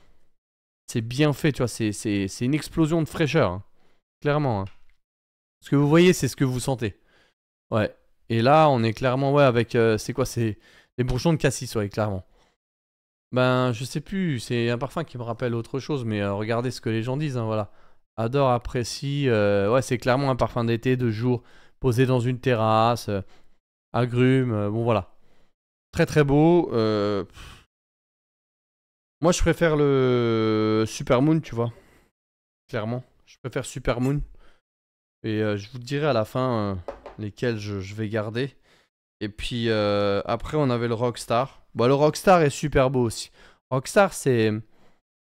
C'est bien fait, tu vois. C'est une explosion de fraîcheur. Hein. Clairement. Hein. Ce que vous voyez, c'est ce que vous sentez. Ouais. Et là, on est clairement, ouais, avec. C'est quoi? C'est les bourgeons de cassis, ouais, clairement. Ben, je sais plus. C'est un parfum qui me rappelle autre chose, mais regardez ce que les gens disent, hein, voilà. Adore, apprécie. Ouais, c'est clairement un parfum d'été, de jour, posé dans une terrasse. agrumes, bon voilà. Très très beau. Moi, je préfère le Supermoon, tu vois. Clairement. Je préfère Supermoon. Et je vous dirai à la fin lesquels je vais garder. Et puis après, on avait le Rockstar. Bon, le Rockstar est super beau aussi. Rockstar, c'est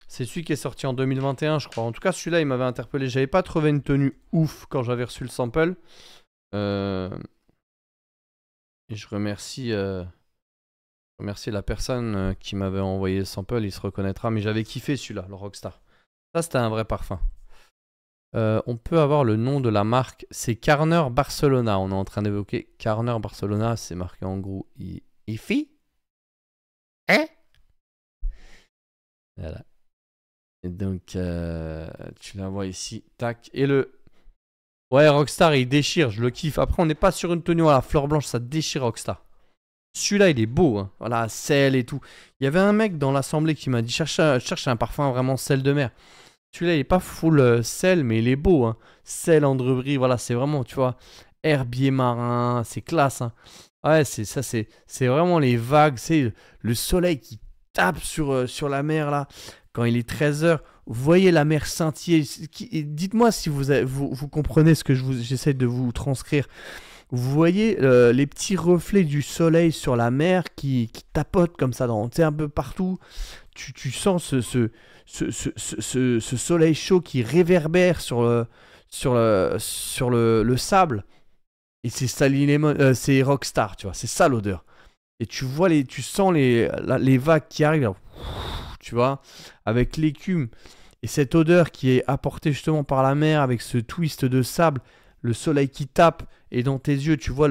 celui qui est sorti en 2021, je crois. En tout cas, celui-là, il m'avait interpellé. J'avais pas trouvé une tenue ouf quand j'avais reçu le sample. Et je remercie la personne qui m'avait envoyé le sample. Il se reconnaîtra. Mais j'avais kiffé celui-là, le Rockstar. Ça, c'était un vrai parfum. On peut avoir le nom de la marque. C'est Carner Barcelona. On est en train d'évoquer Carner Barcelona. C'est marqué en gros IFI. Hein? Voilà. Et donc, tu la vois ici. Tac. Et le... Ouais, Rockstar, il déchire. Je le kiffe. Après, on n'est pas sur une tenue à la fleur blanche. Ça déchire Rockstar. Celui-là, il est beau. Hein. Voilà, sel et tout. Il y avait un mec dans l'assemblée qui m'a dit cherche un parfum vraiment sel de mer. Celui-là, il est pas full sel, mais il est beau. Hein. Sel, Andrebrie, voilà, c'est vraiment, tu vois, herbier marin, c'est classe. Hein. Ouais, c'est vraiment les vagues, c'est le soleil qui tape sur la mer, là, quand il est 13 h. Vous voyez la mer scintiller. Dites-moi si vous comprenez ce que j'essaie de vous transcrire. Vous voyez les petits reflets du soleil sur la mer qui tapotent comme ça un peu partout. Tu sens ce soleil chaud qui réverbère sur le sable. Et c'est c'est Rockstar, tu vois. C'est ça l'odeur. Et tu sens les vagues qui arrivent, là, tu vois, avec l'écume. Et cette odeur qui est apportée justement par la mer avec ce twist de sable, le soleil qui tape, et dans tes yeux, tu vois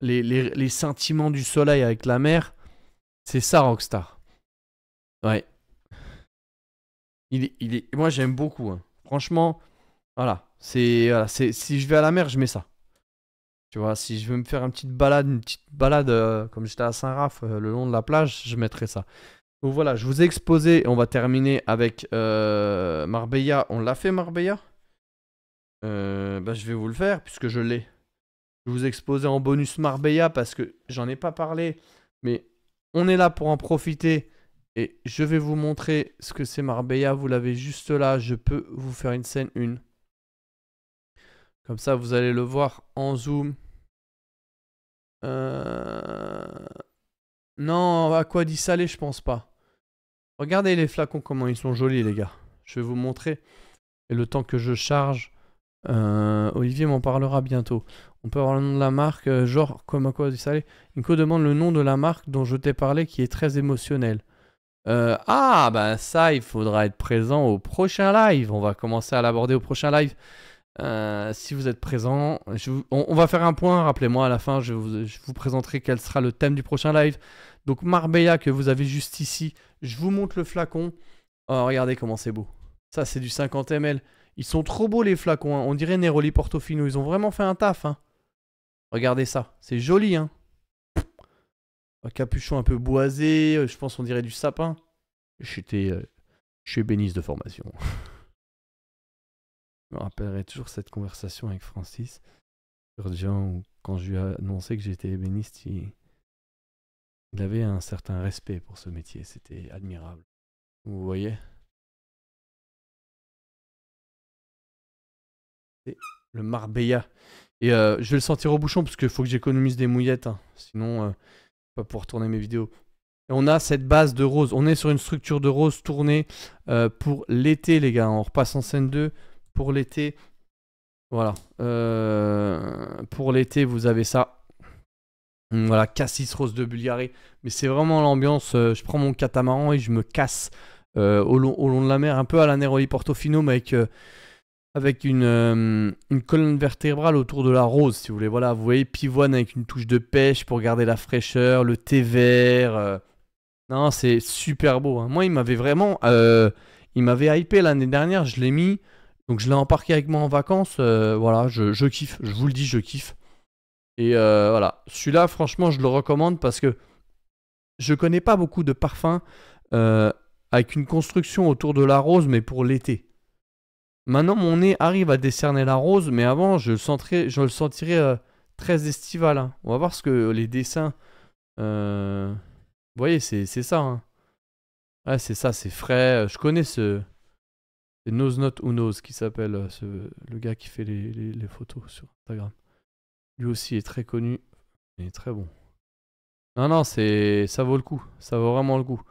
les sentiments du soleil avec la mer. C'est ça, Rockstar. Ouais. Moi, j'aime beaucoup. Hein. Franchement, voilà. Si je vais à la mer, je mets ça. Tu vois, si je veux me faire une petite balade comme j'étais à Saint-Raph, le long de la plage, je mettrai ça. Donc voilà, je vous ai exposé. On va terminer avec Marbella. On l'a fait, Marbella? Bah, je vais vous le faire puisque je l'ai. Je vous ai exposé en bonus Marbella parce que j'en ai pas parlé. Mais on est là pour en profiter. Et je vais vous montrer ce que c'est Marbella. Vous l'avez juste là. Je peux vous faire une scène 1. Comme ça, vous allez le voir en zoom. Non, aqua di salé, je pense pas. Regardez les flacons, comment ils sont jolis, les gars. Je vais vous montrer. Et le temps que je charge, Olivier m'en parlera bientôt. On peut avoir le nom de la marque, genre comme aqua di salé. Nico demande le nom de la marque dont je t'ai parlé qui est très émotionnel. Bah ça, il faudra être présent au prochain live. On va commencer à l'aborder au prochain live. Si vous êtes présent, on va faire un point. Rappelez-moi à la fin, je vous présenterai quel sera le thème du prochain live. Donc Marbella que vous avez juste ici. Je vous montre le flacon. Oh, regardez comment c'est beau. Ça, c'est du 50 ml. Ils sont trop beaux les flacons. Hein. On dirait Neroli Portofino. Ils ont vraiment fait un taf. Hein. Regardez ça. C'est joli. Hein. Un capuchon un peu boisé. Je pense on dirait du sapin. J'étais chez bénisse de formation. Je me rappellerai toujours cette conversation avec Francis. Quand je lui ai annoncé que j'étais ébéniste, il avait un certain respect pour ce métier. C'était admirable. Vous voyez? C'est le Marbella. Et je vais le sortir au bouchon parce qu'il faut que j'économise des mouillettes. Hein. Sinon, pas pour tourner mes vidéos. Et on a cette base de rose. On est sur une structure de rose tournée pour l'été, les gars. On repasse en scène 2 pour l'été. Voilà. Pour l'été, vous avez ça. Voilà, Cassis Rose de Bulgarie. Mais c'est vraiment l'ambiance. Je prends mon catamaran et je me casse au long de la mer. Un peu à la Neroli Portofino, mais avec une colonne vertébrale autour de la rose, si vous voulez. Voilà, vous voyez, pivoine avec une touche de pêche pour garder la fraîcheur, le thé vert. Non, c'est super beau. Hein. Moi, il m'avait vraiment... il m'avait hypé l'année dernière, je l'ai mis. Donc je l'ai embarqué avec moi en vacances. Voilà, je kiffe. Je vous le dis, je kiffe. Et voilà. Celui-là, franchement, je le recommande parce que je connais pas beaucoup de parfums avec une construction autour de la rose, mais pour l'été. Maintenant, mon nez arrive à décerner la rose, mais avant, je le sentirais très estival. Hein. On va voir ce que les dessins... vous voyez, c'est ça. Hein. Ouais, c'est ça, c'est frais. Je connais ce... C'est Nose Not Who Knows qui s'appelle le gars qui fait les photos sur Instagram. Lui aussi est très connu. Il est très bon. Non, non, ça vaut le coup. Ça vaut vraiment le coup.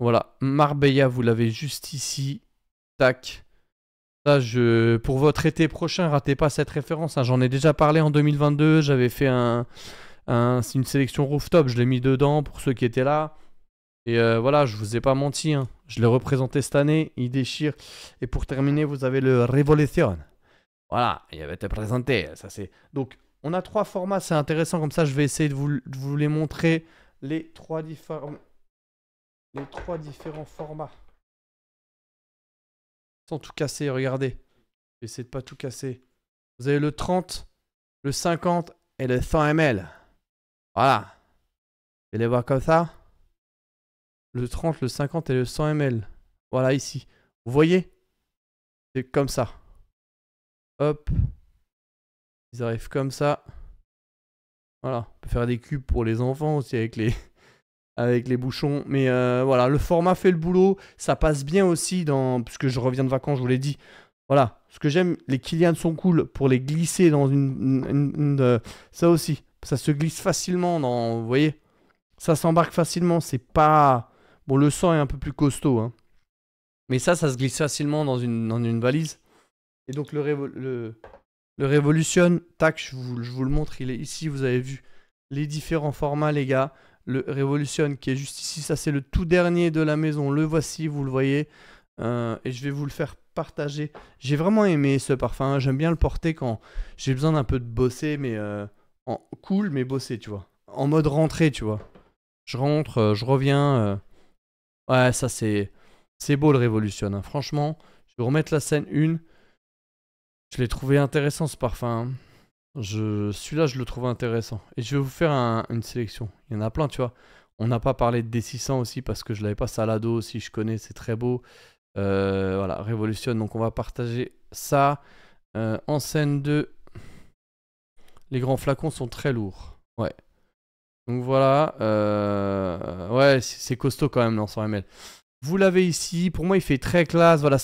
Voilà. Marbella, vous l'avez juste ici. Tac. Ça, pour votre été prochain, ratez pas cette référence. Hein. J'en ai déjà parlé en 2022. J'avais fait une sélection rooftop. Je l'ai mis dedans pour ceux qui étaient là. Et voilà, je vous ai pas menti. Hein. Je l'ai représenté cette année. Il déchire. Et pour terminer, vous avez le Revolution. Voilà, il avait été présenté. Ça, c'est... Donc, on a 3 formats. C'est intéressant. Comme ça, je vais essayer de vous les montrer. Les 3 différents formats. Sans tout casser, regardez. J'essaie de pas tout casser. Vous avez le 30, le 50 et le 100 ml. Voilà. Vous les voir comme ça. Le 30, le 50 et le 100 ml. Voilà ici. Vous voyez? C'est comme ça. Hop. Ils arrivent comme ça. Voilà. On peut faire des cubes pour les enfants aussi avec les bouchons. Mais voilà, le format fait le boulot. Ça passe bien aussi puisque je reviens de vacances, je vous l'ai dit. Voilà. Ce que j'aime, les Kilian sont cool pour les glisser dans ça aussi. Ça se glisse facilement vous voyez? Ça s'embarque facilement. C'est pas... Bon, le sang est un peu plus costaud. Hein. Mais ça se glisse facilement dans une valise. Et donc le Revolution, tac, je vous le montre. Il est ici, vous avez vu les différents formats, les gars. Le Revolution qui est juste ici, ça c'est le tout dernier de la maison. Le voici, vous le voyez. Et je vais vous le faire partager. J'ai vraiment aimé ce parfum. J'aime bien le porter quand j'ai besoin d'un peu de bosser, mais cool, mais bosser, tu vois. En mode rentrée, tu vois. Je rentre, je reviens. Ouais, ça c'est beau le Revolution. Hein. Franchement, je vais remettre la scène 1. Je l'ai trouvé intéressant ce parfum. Hein. Celui-là, je le trouve intéressant. Et je vais vous faire une sélection. Il y en a plein, tu vois. On n'a pas parlé de D600 aussi parce que je l'avais pas. Salado aussi, je connais, c'est très beau. Voilà, Revolution. Donc on va partager ça. En scène 2, les grands flacons sont très lourds. Ouais. Donc voilà. Ouais, c'est costaud quand même dans 100 ml. Vous l'avez ici, pour moi il fait très classe, voilà,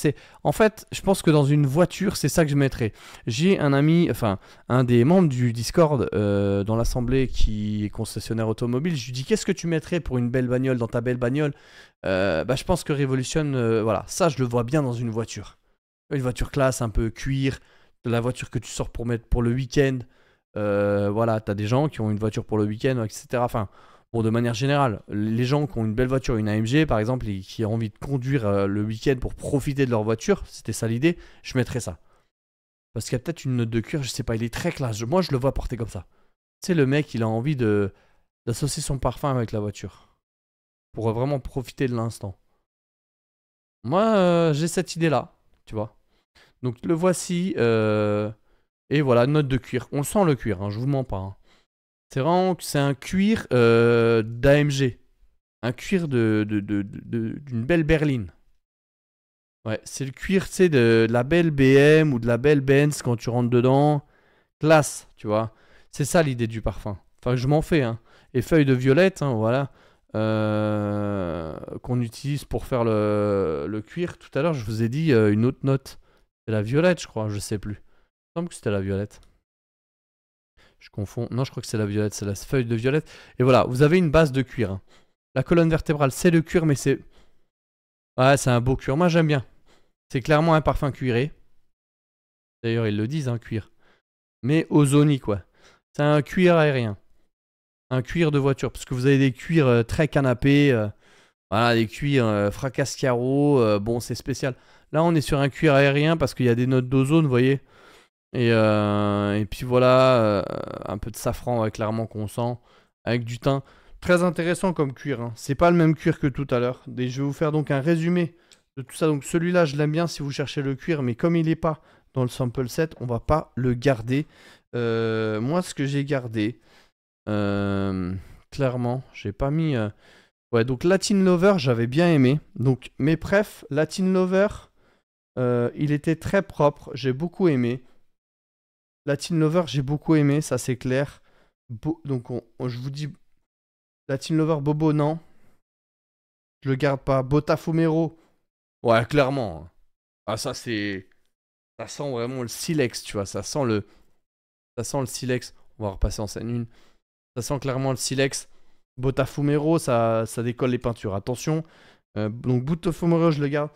en fait, je pense que dans une voiture, c'est ça que je mettrais. J'ai un ami, enfin, un des membres du Discord dans l'assemblée qui est concessionnaire automobile, je lui dis, qu'est-ce que tu mettrais pour une belle bagnole, dans ta belle bagnole? Bah, je pense que Revolution, voilà, ça je le vois bien dans une voiture. Une voiture classe, un peu cuir, de la voiture que tu sors pour mettre pour le week-end. Voilà, t'as des gens qui ont une voiture pour le week-end, etc. Enfin... Bon, de manière générale, les gens qui ont une belle voiture, une AMG par exemple, et qui ont envie de conduire le week-end pour profiter de leur voiture, c'était ça l'idée, je mettrais ça. Parce qu'il y a peut-être une note de cuir, je sais pas, il est très classe. Moi, je le vois porter comme ça. Tu sais, le mec, il a envie d'associer son parfum avec la voiture. Pour vraiment profiter de l'instant. Moi, j'ai cette idée-là, tu vois. Donc, le voici. Et voilà, note de cuir. On sent le cuir, hein, je vous mens pas. Hein. C'est vraiment c'est un cuir d'AMG. Un cuir d'une belle berline. Ouais, c'est le cuir, tu sais, de la belle BM ou de la belle Benz quand tu rentres dedans. Classe, tu vois. C'est ça l'idée du parfum. Enfin, je m'en fais, hein. Et feuilles de violette, hein, voilà. Qu'on utilise pour faire le cuir. Tout à l'heure, je vous ai dit une autre note. C'est la violette, je crois, je sais plus. Il me semble que c'était la violette. Je confonds. Non, je crois que c'est la violette, c'est la feuille de violette. Et voilà, vous avez une base de cuir. Hein. La colonne vertébrale, c'est le cuir, mais c'est... Ouais, c'est un beau cuir. Moi, j'aime bien. C'est clairement un parfum cuiré. D'ailleurs, ils le disent, hein, cuir. Mais ozonique, quoi. C'est un cuir aérien. Un cuir de voiture. Parce que vous avez des cuirs très canapés. Voilà, des cuirs fracasse-carreaux. Bon, c'est spécial. Là, on est sur un cuir aérien parce qu'il y a des notes d'ozone, vous voyez. Et puis voilà, un peu de safran clairement qu'on sent, avec du thym. Très intéressant comme cuir, hein. C'est pas le même cuir que tout à l'heure. Et je vais vous faire donc un résumé de tout ça. Donc celui-là, je l'aime bien si vous cherchez le cuir, mais comme il n'est pas dans le sample set, on va pas le garder. Moi, ce que j'ai gardé, clairement, j'ai pas mis... Ouais, donc Latin Lover, j'avais bien aimé. Donc mes prefs, Latin Lover, il était très propre, j'ai beaucoup aimé. Latin Lover, j'ai beaucoup aimé, ça c'est clair. Donc je vous dis, Latin Lover Bobo, non. Je le garde pas. Botafumero. Ouais, clairement. Ah, ça, c'est. Ça sent vraiment le silex, tu vois. Ça sent le silex. On va repasser en scène 1. Ça sent clairement le silex. Botafumero, ça décolle les peintures. Attention. Donc, Botafumero, je le garde.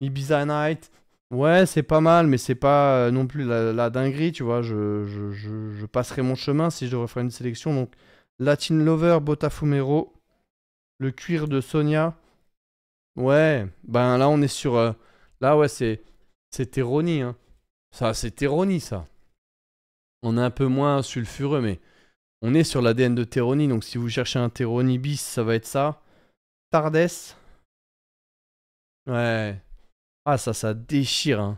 Ibiza Night. Ouais, c'est pas mal, mais c'est pas non plus la dinguerie, tu vois. Je passerai mon chemin si je devrais faire une sélection. Donc, Latin Lover, Botafumero. Le cuir de Sonia. Ouais, ben là, on est sur. Là, ouais, c'est Terroni, hein. Ça, c'est Terroni, ça. On est un peu moins sulfureux, mais on est sur l'ADN de Terroni. Donc, si vous cherchez un Terroni bis, ça va être ça. Tardes. Ouais. Ah, ça déchire, hein.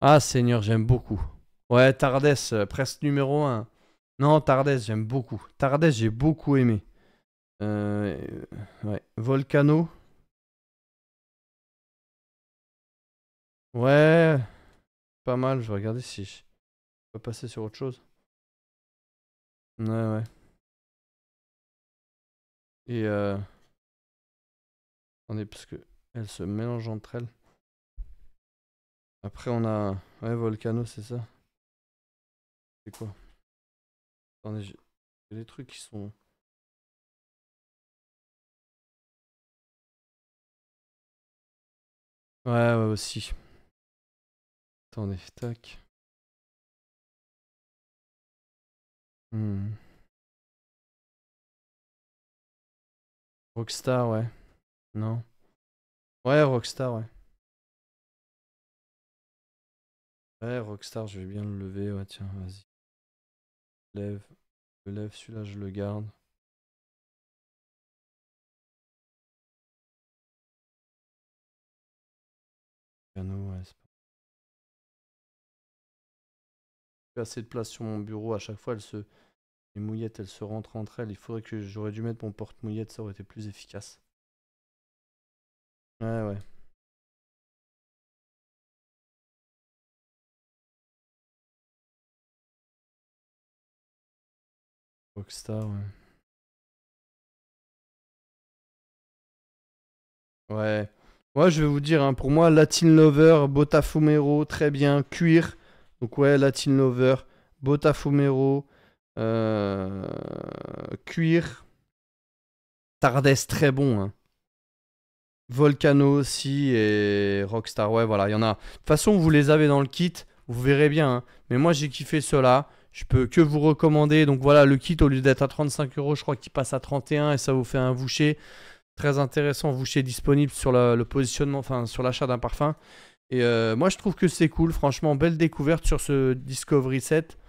Ah, Seigneur, j'aime beaucoup. Ouais, Tardes, presque numéro un. Non, Tardes, j'aime beaucoup. Tardes, j'ai beaucoup aimé. Euh, ouais. Volcano. Ouais, pas mal. Je vais regarder si je peux passer sur autre chose. Ouais, ouais. Et attendez, parce que elles se mélangent entre elles. Après, on a. Ouais, Volcano, c'est ça. C'est quoi? Attendez, j'ai des trucs qui sont. Ouais, ouais, aussi. Attendez, tac. Hmm. Rockstar, ouais. Non. Ouais, Rockstar, ouais. Ouais, Rockstar, je vais bien le lever. Ouais, tiens, vas-y. Lève. Je lève, celui-là, je le garde. Piano, ouais, c'est pas assez de place sur mon bureau. À chaque fois, les mouillettes, elles se rentrent entre elles. Il faudrait que j'aurais dû mettre mon porte-mouillette, ça aurait été plus efficace. Ouais, ouais. Rockstar, ouais. Ouais. Ouais, je vais vous dire, hein, pour moi, Latin Lover, Botafumero, très bien. Cuir. Donc, ouais, Latin Lover, Botafumero, euh, Cuir. Tardes, très bon, hein. Volcano aussi et Rockstar. Ouais, voilà, il y en a. De toute façon, vous les avez dans le kit. Vous verrez bien, hein. Mais moi, j'ai kiffé ceux-là. Je peux que vous recommander. Donc, voilà, le kit, au lieu d'être à 35 euros, je crois qu'il passe à 31 et ça vous fait un voucher. Très intéressant, Voucher disponible sur le positionnement, enfin sur l'achat d'un parfum. Et moi je trouve que c'est cool, franchement, belle découverte sur ce Discovery 7.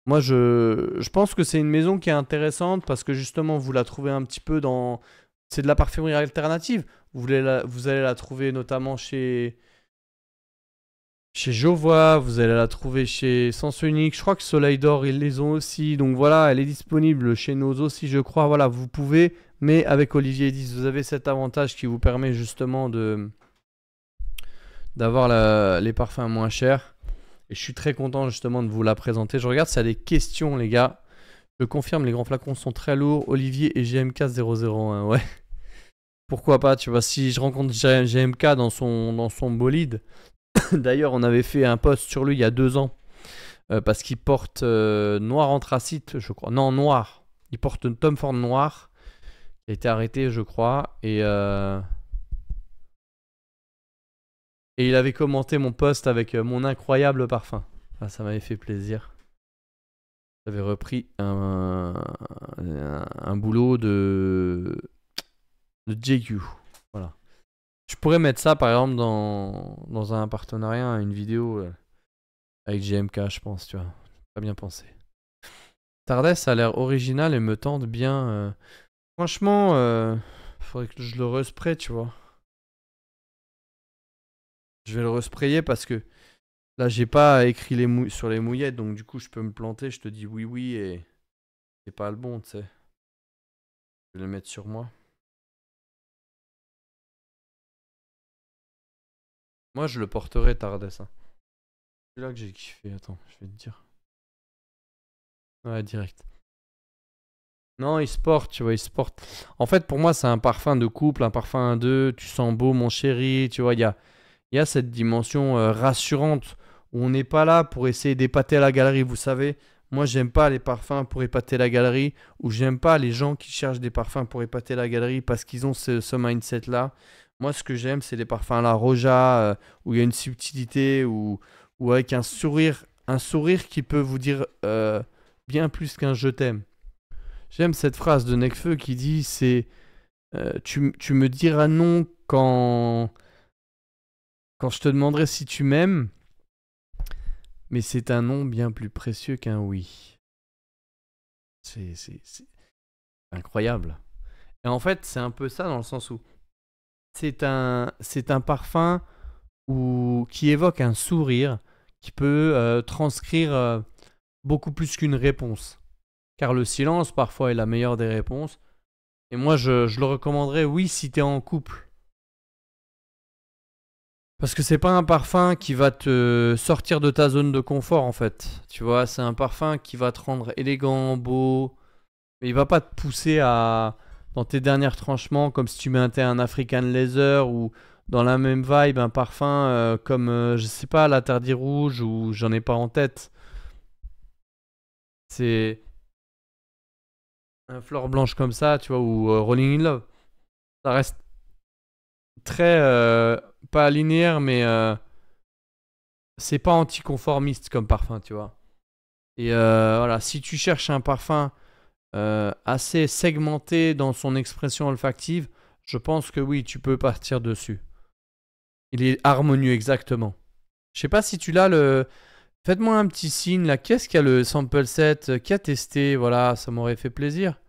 Moi je pense que c'est une maison qui est intéressante parce que justement vous la trouvez un petit peu dans. C'est de la parfumerie alternative. Vous allez la trouver notamment chez Jovois, vous allez la trouver chez Sens Unique. Je crois que Soleil d'Or, ils les ont aussi. Donc voilà, elle est disponible chez nous aussi, je crois. Voilà, vous pouvez. Mais avec Olivier 10, vous avez cet avantage qui vous permet justement d'avoir les parfums moins chers. Et je suis très content justement de vous la présenter. Je regarde s'il y a des questions, les gars. Je confirme, les grands flacons sont très lourds. Olivier et GMK 001. Ouais, pourquoi pas, tu vois, si je rencontre GMK dans son bolide. D'ailleurs, on avait fait un post sur lui il y a 2 ans. Parce qu'il porte noir anthracite, je crois. Non, noir. Il porte un Tom Ford noir. Il a été arrêté, je crois. Et il avait commenté mon post avec mon incroyable parfum. Ah, ça m'avait fait plaisir. J'avais repris un boulot de JQ. Voilà. Je pourrais mettre ça, par exemple, dans un partenariat, une vidéo avec GMK, je pense, tu vois. Pas bien pensé. Tardes a l'air original et me tente bien. Franchement, faudrait que je le respray, tu vois. Je vais le resprayer parce que là, j'ai pas écrit sur les mouillettes, donc du coup, je peux me planter. Je te dis oui, oui, et c'est pas le bon, tu sais. Je vais le mettre sur moi. Moi, je le porterai Tardes, hein. C'est là que j'ai kiffé. Attends, je vais te dire. Ouais, direct. Non, il se porte, tu vois, il se porte. En fait, pour moi, c'est un parfum de couple, un parfum à deux. Tu sens beau, mon chéri. Tu vois, il y a cette dimension rassurante où on n'est pas là pour essayer d'épater la galerie. Vous savez, moi, j'aime pas les parfums pour épater la galerie, ou j'aime pas les gens qui cherchent des parfums pour épater la galerie parce qu'ils ont ce mindset-là. Moi, ce que j'aime, c'est les parfums à la Roja, où il y a une subtilité, ou avec un sourire qui peut vous dire bien plus qu'un je t'aime. J'aime cette phrase de Nekfeu qui dit c'est tu me diras non quand je te demanderai si tu m'aimes, mais c'est un non bien plus précieux qu'un oui. C'est incroyable. Et en fait, c'est un peu ça dans le sens où c'est un parfum qui évoque un sourire qui peut transcrire beaucoup plus qu'une réponse. Car le silence, parfois, est la meilleure des réponses. Et moi, je le recommanderais, oui, si t'es en couple. Parce que c'est pas un parfum qui va te sortir de ta zone de confort, en fait. Tu vois, c'est un parfum qui va te rendre élégant, beau. Mais il va pas te pousser dans tes derniers tranchements, comme si tu mettais un African Leather, ou dans la même vibe, un parfum comme, je sais pas, l'Interdit Rouge, ou j'en ai pas en tête. C'est un fleur blanche comme ça, tu vois, ou Rolling in Love. Ça reste très, pas linéaire, mais c'est pas anticonformiste comme parfum, tu vois. Et voilà, si tu cherches un parfum assez segmenté dans son expression olfactive, je pense que oui, tu peux partir dessus. Il est harmonieux, exactement. Je sais pas si tu l'as le. Faites-moi un petit signe là. Qu'est-ce qu'il y a le sample set qui a testé? Voilà, ça m'aurait fait plaisir.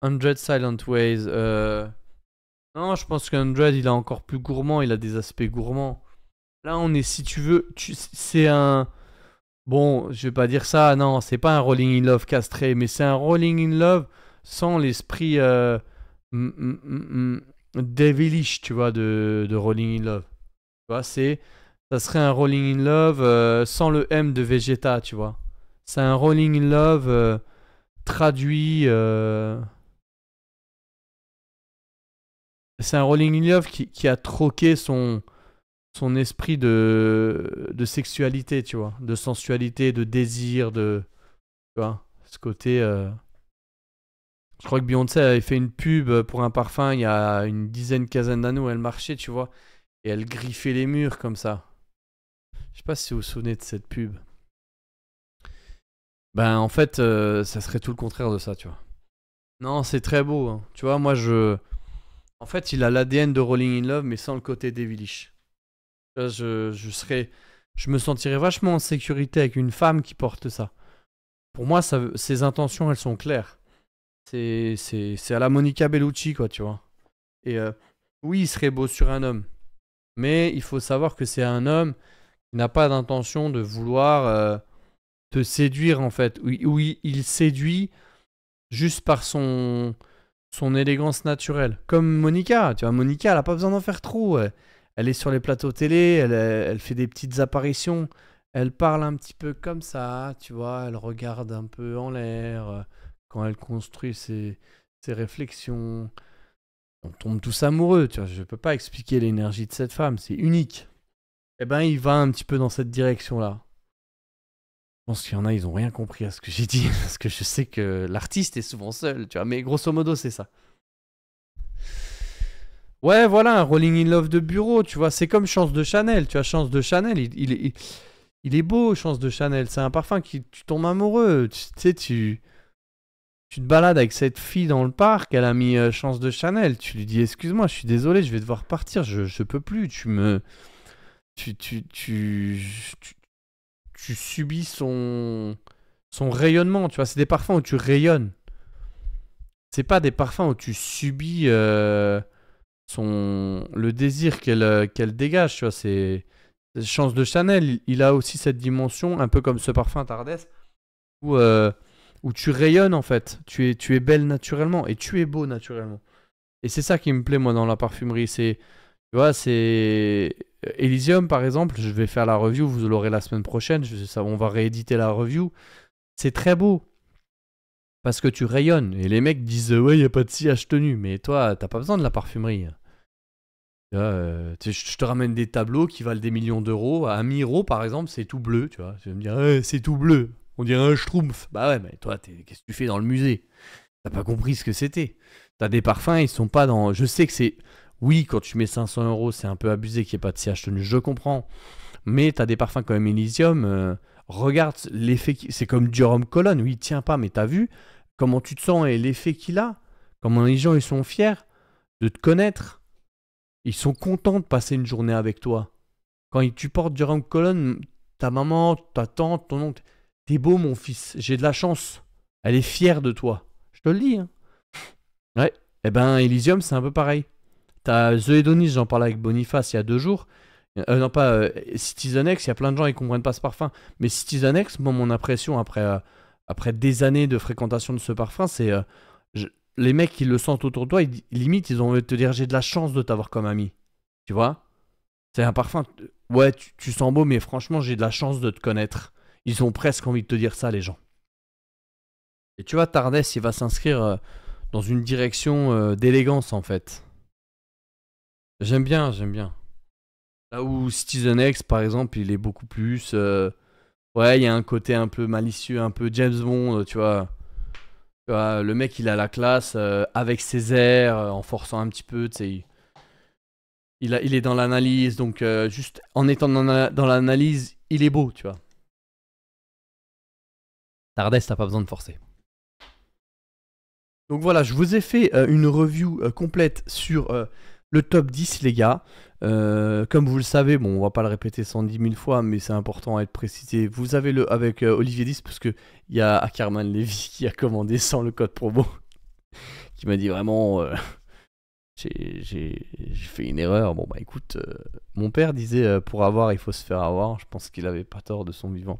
100 Silent Ways. Non, je pense que 100 il est encore plus gourmand. Il a des aspects gourmands. Là, on est, si tu veux, c'est un. Bon, je vais pas dire ça, non, c'est pas un Rolling in Love castré, mais c'est un Rolling in Love sans l'esprit devilish, tu vois, de Rolling in Love. Tu vois, ça serait un Rolling in Love sans le M de Vegeta, tu vois. C'est un Rolling in Love traduit. C'est un Rolling in Love qui a troqué son esprit de sexualité, tu vois, de sensualité, de désir, tu vois, ce côté. Je crois que Beyoncé avait fait une pub pour un parfum il y a une dizaine, quinzaine d'années où elle marchait, tu vois, et elle griffait les murs comme ça. Je sais pas si vous vous souvenez de cette pub. Ben en fait, ça serait tout le contraire de ça, tu vois. Non, c'est très beau, hein. Tu vois, moi je. En fait, il a l'ADN de Rolling in Love, mais sans le côté devilish. Tu vois, je me sentirais vachement en sécurité avec une femme qui porte ça. Pour moi, ses intentions, elles sont claires. C'est à la Monica Bellucci, quoi, tu vois. Et oui, il serait beau sur un homme. Mais il faut savoir que c'est un homme qui n'a pas d'intention de vouloir te séduire, en fait. Oui, il séduit juste par son élégance naturelle. Comme Monica, tu vois, Monica, elle n'a pas besoin d'en faire trop. Elle est sur les plateaux télé, elle fait des petites apparitions. Elle parle un petit peu comme ça, tu vois, elle regarde un peu en l'air quand elle construit ses réflexions. On tombe tous amoureux, tu vois, je peux pas expliquer l'énergie de cette femme, c'est unique. Eh ben, il va un petit peu dans cette direction-là. Je pense qu'il y en a, ils ont rien compris à ce que j'ai dit, parce que je sais que l'artiste est souvent seul, tu vois, mais grosso modo, c'est ça. Ouais, voilà, un Rolling in Love de bureau, tu vois, c'est comme Chance de Chanel, tu vois, Chance de Chanel, il est beau, Chance de Chanel, c'est un parfum qui, tu tombes amoureux, tu sais, tu te balades avec cette fille dans le parc, elle a mis Chance de Chanel, tu lui dis, excuse-moi, je suis désolé, je vais devoir partir, je peux plus, tu, tu, tu, tu, tu subis son rayonnement, tu vois, c'est des parfums où tu rayonnes, c'est pas des parfums où tu subis le désir qu'elle dégage, tu vois, c'est Chance de Chanel, il a aussi cette dimension, un peu comme ce parfum Tardès, où, où tu rayonnes en fait, tu es belle naturellement et tu es beau naturellement. Et c'est ça qui me plaît moi dans la parfumerie, tu vois, c'est Elysium par exemple, je vais faire la review, vous l'aurez la semaine prochaine, on va rééditer la review, c'est très beau. Parce que tu rayonnes. Et les mecs disent ouais, il n'y a pas de sillage tenu. Mais toi, t'as pas besoin de la parfumerie. Tu vois, je te ramène des tableaux qui valent des millions d'euros. À Miro, par exemple, c'est tout bleu. Tu vois, tu vas me dire, c'est tout bleu. On dirait un schtroumpf. Bah ouais, mais toi, qu'est-ce que tu fais dans le musée? T'as pas compris ce que c'était. T'as des parfums, ils sont pas dans. Je sais que c'est. Oui, quand tu mets 500 euros, c'est un peu abusé qu'il n'y ait pas de sillage tenu. Je comprends. Mais t'as des parfums comme Elysium. Regarde l'effet. C'est comme du rhum Cologne. Oui, il tient pas, mais t'as vu comment tu te sens et l'effet qu'il a. Comment les gens ils sont fiers de te connaître. Ils sont contents de passer une journée avec toi. Quand tu portes du rhum Cologne, ta maman, ta tante, ton oncle. T'es beau, mon fils. J'ai de la chance. Elle est fière de toi. Je te le dis. Hein. Ouais. Eh ben, Elysium, c'est un peu pareil. T'as The Hedonis, j'en parlais avec Boniface il y a 2 jours. Non, pas Citizen X, il y a plein de gens qui comprennent pas ce parfum. Mais Citizen X, moi, mon impression après des années de fréquentation de ce parfum, c'est les mecs qui le sentent autour de toi, limite, ils ont envie de te dire j'ai de la chance de t'avoir comme ami. Tu vois? C'est un parfum. Ouais, tu sens beau, mais franchement, j'ai de la chance de te connaître. Ils ont presque envie de te dire ça, les gens. Et tu vois, Tardès, il va s'inscrire dans une direction d'élégance, en fait. J'aime bien, j'aime bien. Là où Citizen X, par exemple, il est beaucoup plus. Ouais, il y a un côté un peu malicieux, un peu James Bond, tu vois. Tu vois, le mec, il a la classe avec ses airs, en forçant un petit peu, tu sais. Il est dans l'analyse, donc juste en étant dans l'analyse, il est beau, tu vois. Tardès, t'as pas besoin de forcer. Donc voilà, je vous ai fait une review complète sur le top 10, les gars. Comme vous le savez, bon, on va pas le répéter 110 000 fois, mais c'est important à être précisé. Vous avez le avec Olivier 10, parce qu'il y a Ackerman Levy qui a commandé sans le code promo, qui m'a dit vraiment, j'ai fait une erreur. Bon, bah écoute, mon père disait pour avoir, il faut se faire avoir. Je pense qu'il avait pas tort de son vivant.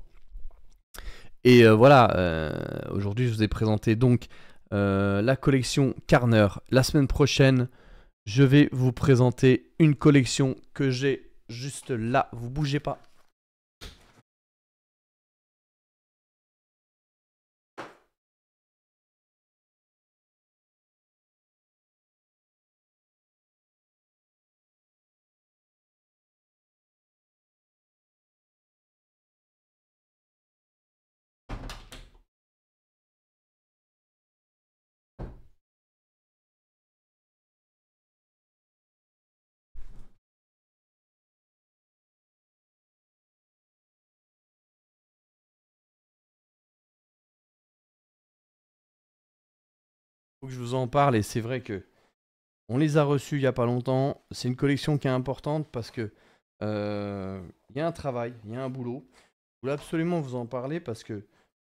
Et voilà, aujourd'hui, je vous ai présenté donc la collection Carner. La semaine prochaine, je vais vous présenter une collection que j'ai juste là. Vous bougez pas. Faut que je vous en parle et c'est vrai que on les a reçus il y a pas longtemps. C'est une collection qui est importante parce que il y a un travail, il y a un boulot. Je voulais absolument vous en parler parce que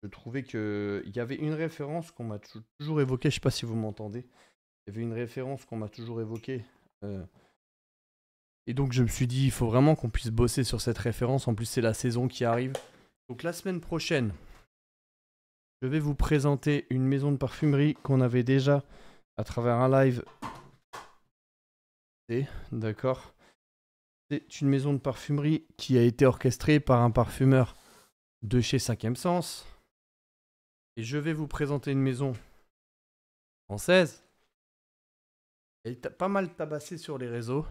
je trouvais que il y avait une référence qu'on m'a toujours évoquée. Je sais pas si vous m'entendez. Il y avait une référence qu'on m'a toujours évoquée. Et donc je me suis dit, il faut vraiment qu'on puisse bosser sur cette référence. En plus, c'est la saison qui arrive. Donc la semaine prochaine, je vais vous présenter une maison de parfumerie qu'on avait déjà à travers un live. D'accord. C'est une maison de parfumerie qui a été orchestrée par un parfumeur de chez 5e Sens. Et je vais vous présenter une maison française. Elle est pas mal tabassée sur les réseaux.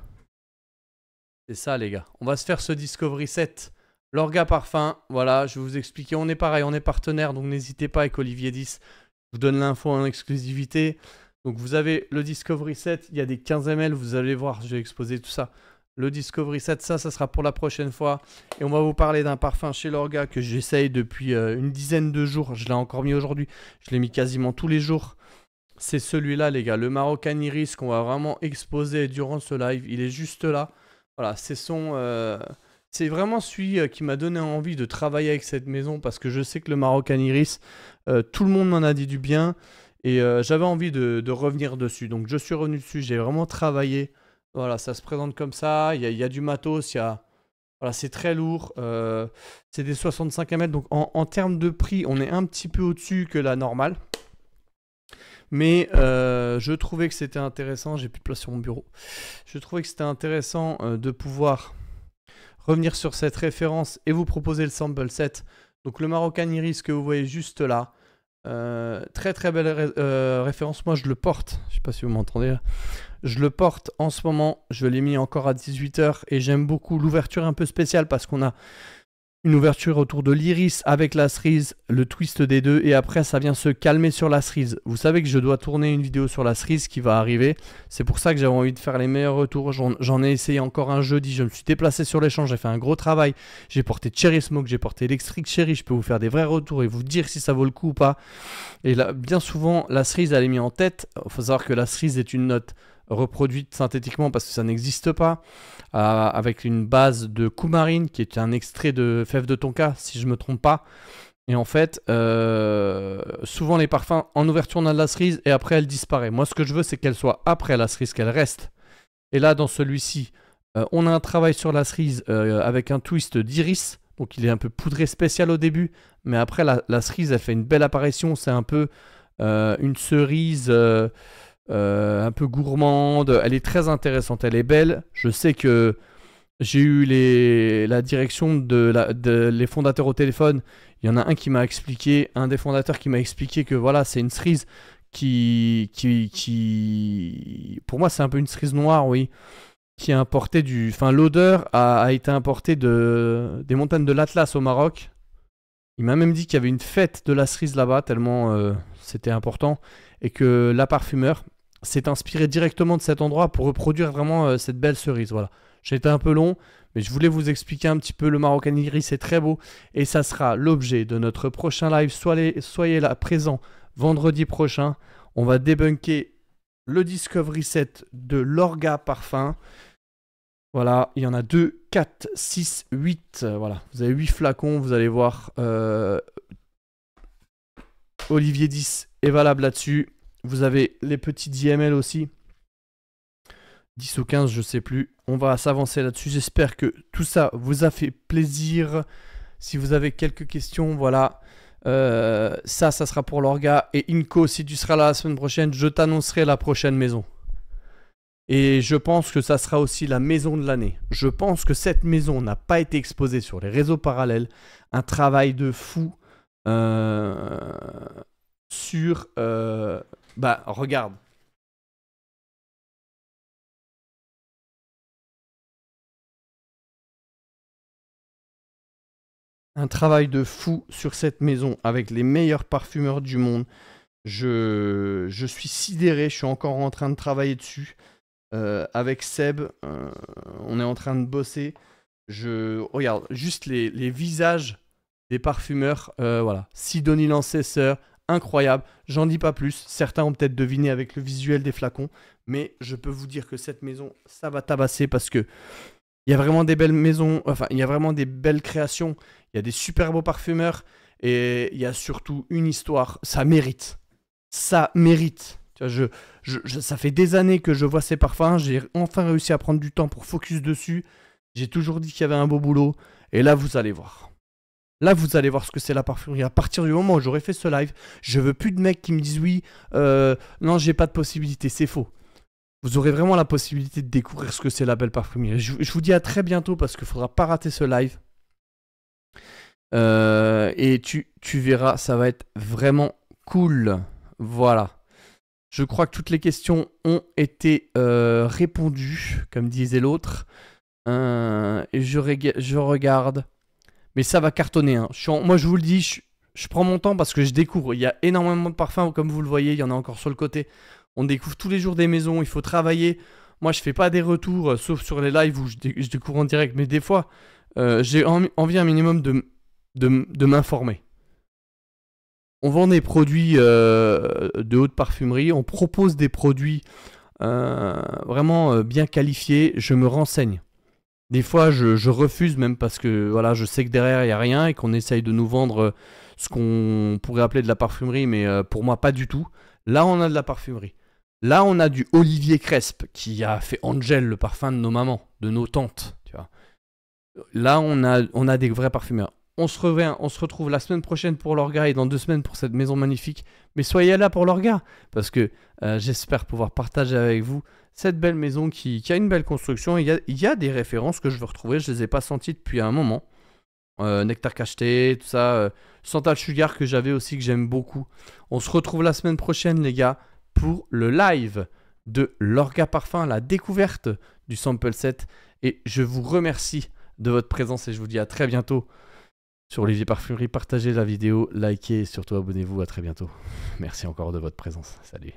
C'est ça, les gars. On va se faire ce Discovery 7. L'Orga Parfum. Voilà, je vais vous expliquer. On est pareil, on est partenaire. Donc n'hésitez pas avec Olivier 10. Je vous donne l'info en exclusivité. Donc vous avez le Discovery 7. Il y a des 15 ml. Vous allez voir, je vais exposer tout ça. Le Discovery 7, ça sera pour la prochaine fois. Et on va vous parler d'un parfum chez L'Orga que j'essaye depuis une dizaine de jours. Je l'ai encore mis aujourd'hui. Je l'ai mis quasiment tous les jours. C'est celui-là, les gars. Le Marocain Iris qu'on va vraiment exposer durant ce live. Il est juste là. Voilà, c'est vraiment celui qui m'a donné envie de travailler avec cette maison parce que je sais que le Marocain Iris, tout le monde m'en a dit du bien et j'avais envie de revenir dessus. Donc je suis revenu dessus, j'ai vraiment travaillé. Voilà, ça se présente comme ça, il y a du matos, voilà, c'est très lourd. C'est des 65 ml, donc en termes de prix, on est un petit peu au-dessus que la normale. Mais je trouvais que c'était intéressant, j'ai plus de place sur mon bureau. Je trouvais que c'était intéressant de pouvoir revenir sur cette référence et vous proposer le sample set. Donc le Marocain Iris que vous voyez juste là. Très très belle référence. Moi je le porte. Je sais pas si vous m'entendez là. Je le porte en ce moment. Je l'ai mis encore à 18 h et j'aime beaucoup l'ouverture un peu spéciale parce qu'on a une ouverture autour de l'iris avec la cerise, le twist des deux, et après ça vient se calmer sur la cerise. Vous savez que je dois tourner une vidéo sur la cerise qui va arriver. C'est pour ça que j'avais envie de faire les meilleurs retours. J'en ai essayé encore un jeudi. Je me suis déplacé sur les champs. J'ai fait un gros travail. J'ai porté Cherry Smoke, j'ai porté Electric Cherry. Je peux vous faire des vrais retours et vous dire si ça vaut le coup ou pas. Et là, bien souvent, la cerise, elle est mise en tête. Il faut savoir que la cerise est une note reproduite synthétiquement parce que ça n'existe pas, avec une base de coumarine qui est un extrait de fève de tonka si je me trompe pas. Et en fait, souvent les parfums en ouverture on a de la cerise et après elle disparaît. Moi ce que je veux c'est qu'elle soit après la cerise, qu'elle reste. Et là dans celui-ci, on a un travail sur la cerise avec un twist d'iris. Donc il est un peu poudré spécial au début, mais après la cerise elle fait une belle apparition. C'est un peu une cerise un peu gourmande, elle est très intéressante, elle est belle. Je sais que j'ai eu la direction les fondateurs au téléphone. Il y en a un qui m'a expliqué, un des fondateurs qui m'a expliqué que voilà, c'est une cerise qui pour moi c'est un peu une cerise noire, oui, qui est importée enfin l'odeur a été importée des montagnes de l'Atlas au Maroc. Il m'a même dit qu'il y avait une fête de la cerise là-bas, tellement c'était important, et que la parfumeur s'est inspirée directement de cet endroit pour reproduire vraiment cette belle cerise. Voilà. J'ai été un peu long, mais je voulais vous expliquer un petit peu. Le Marocannerie, c'est très beau, et ça sera l'objet de notre prochain live. Soyez là présents vendredi prochain. On va débunker le Discovery Set de l'Orga Parfum. Voilà, il y en a 2, 4, 6, 8. Voilà, vous avez 8 flacons, vous allez voir. Olivier 10 est valable là-dessus. Vous avez les petits IML aussi. 10 ou 15, je sais plus. On va s'avancer là-dessus. J'espère que tout ça vous a fait plaisir. Si vous avez quelques questions, voilà. Ça sera pour l'Orga. Et Inco, si tu seras là la semaine prochaine, je t'annoncerai la prochaine maison. Et je pense que ça sera aussi la maison de l'année. Je pense que cette maison n'a pas été exposée sur les réseaux parallèles. Un travail de fou sur... bah, regarde. Un travail de fou sur cette maison avec les meilleurs parfumeurs du monde. Je suis sidéré, je suis encore en train de travailler dessus. Avec Seb, on est en train de bosser. Je regarde juste les visages des parfumeurs. Voilà, Sidonie Lancesseur, incroyable. J'en dis pas plus. Certains ont peut-être deviné avec le visuel des flacons, mais je peux vous dire que cette maison, ça va tabasser parce que il y a vraiment des belles maisons. Enfin, il y a vraiment des belles créations. Il y a des super beaux parfumeurs et il y a surtout une histoire. Ça mérite. Ça mérite. Ça fait des années que je vois ces parfums. J'ai enfin réussi à prendre du temps pour focus dessus. J'ai toujours dit qu'il y avait un beau boulot. Et là, vous allez voir. Là, vous allez voir ce que c'est la parfumerie. À partir du moment où j'aurai fait ce live, je veux plus de mecs qui me disent oui, non, j'ai pas de possibilité. C'est faux. Vous aurez vraiment la possibilité de découvrir ce que c'est la belle parfumerie. Je vous dis à très bientôt parce qu'il ne faudra pas rater ce live. Et tu verras, ça va être vraiment cool. Voilà. Je crois que toutes les questions ont été répondues, comme disait l'autre. Et je regarde. Mais ça va cartonner. Hein. Moi, je vous le dis, je prends mon temps parce que je découvre. Il y a énormément de parfums, comme vous le voyez. Il y en a encore sur le côté. On découvre tous les jours des maisons. Il faut travailler. Moi, je fais pas des retours, sauf sur les lives où je découvre en direct. Mais des fois, j'ai envie un minimum de m'informer. On vend des produits de haute parfumerie, on propose des produits vraiment bien qualifiés, je me renseigne. Des fois, je refuse même parce que voilà, je sais que derrière, il n'y a rien et qu'on essaye de nous vendre ce qu'on pourrait appeler de la parfumerie, mais pour moi, pas du tout. Là, on a de la parfumerie. Là, on a du Olivier Cresp qui a fait Angel, le parfum de nos mamans, de nos tantes. Tu vois. Là, on a des vrais parfumeurs. On se retrouve la semaine prochaine pour l'Orga et dans 2 semaines pour cette maison magnifique. Mais soyez là pour l'Orga parce que j'espère pouvoir partager avec vous cette belle maison qui a une belle construction. Il y a des références que je veux retrouver. Je ne les ai pas senties depuis un moment. Nectar Cacheté, tout ça. Santal Sugar que j'avais aussi, que j'aime beaucoup. On se retrouve la semaine prochaine, les gars, pour le live de l'Orga Parfum, la découverte du sample set. Et je vous remercie de votre présence et je vous dis à très bientôt sur Olivier Parfumerie. Partagez la vidéo, likez et surtout abonnez-vous. À très bientôt. Merci encore de votre présence. Salut.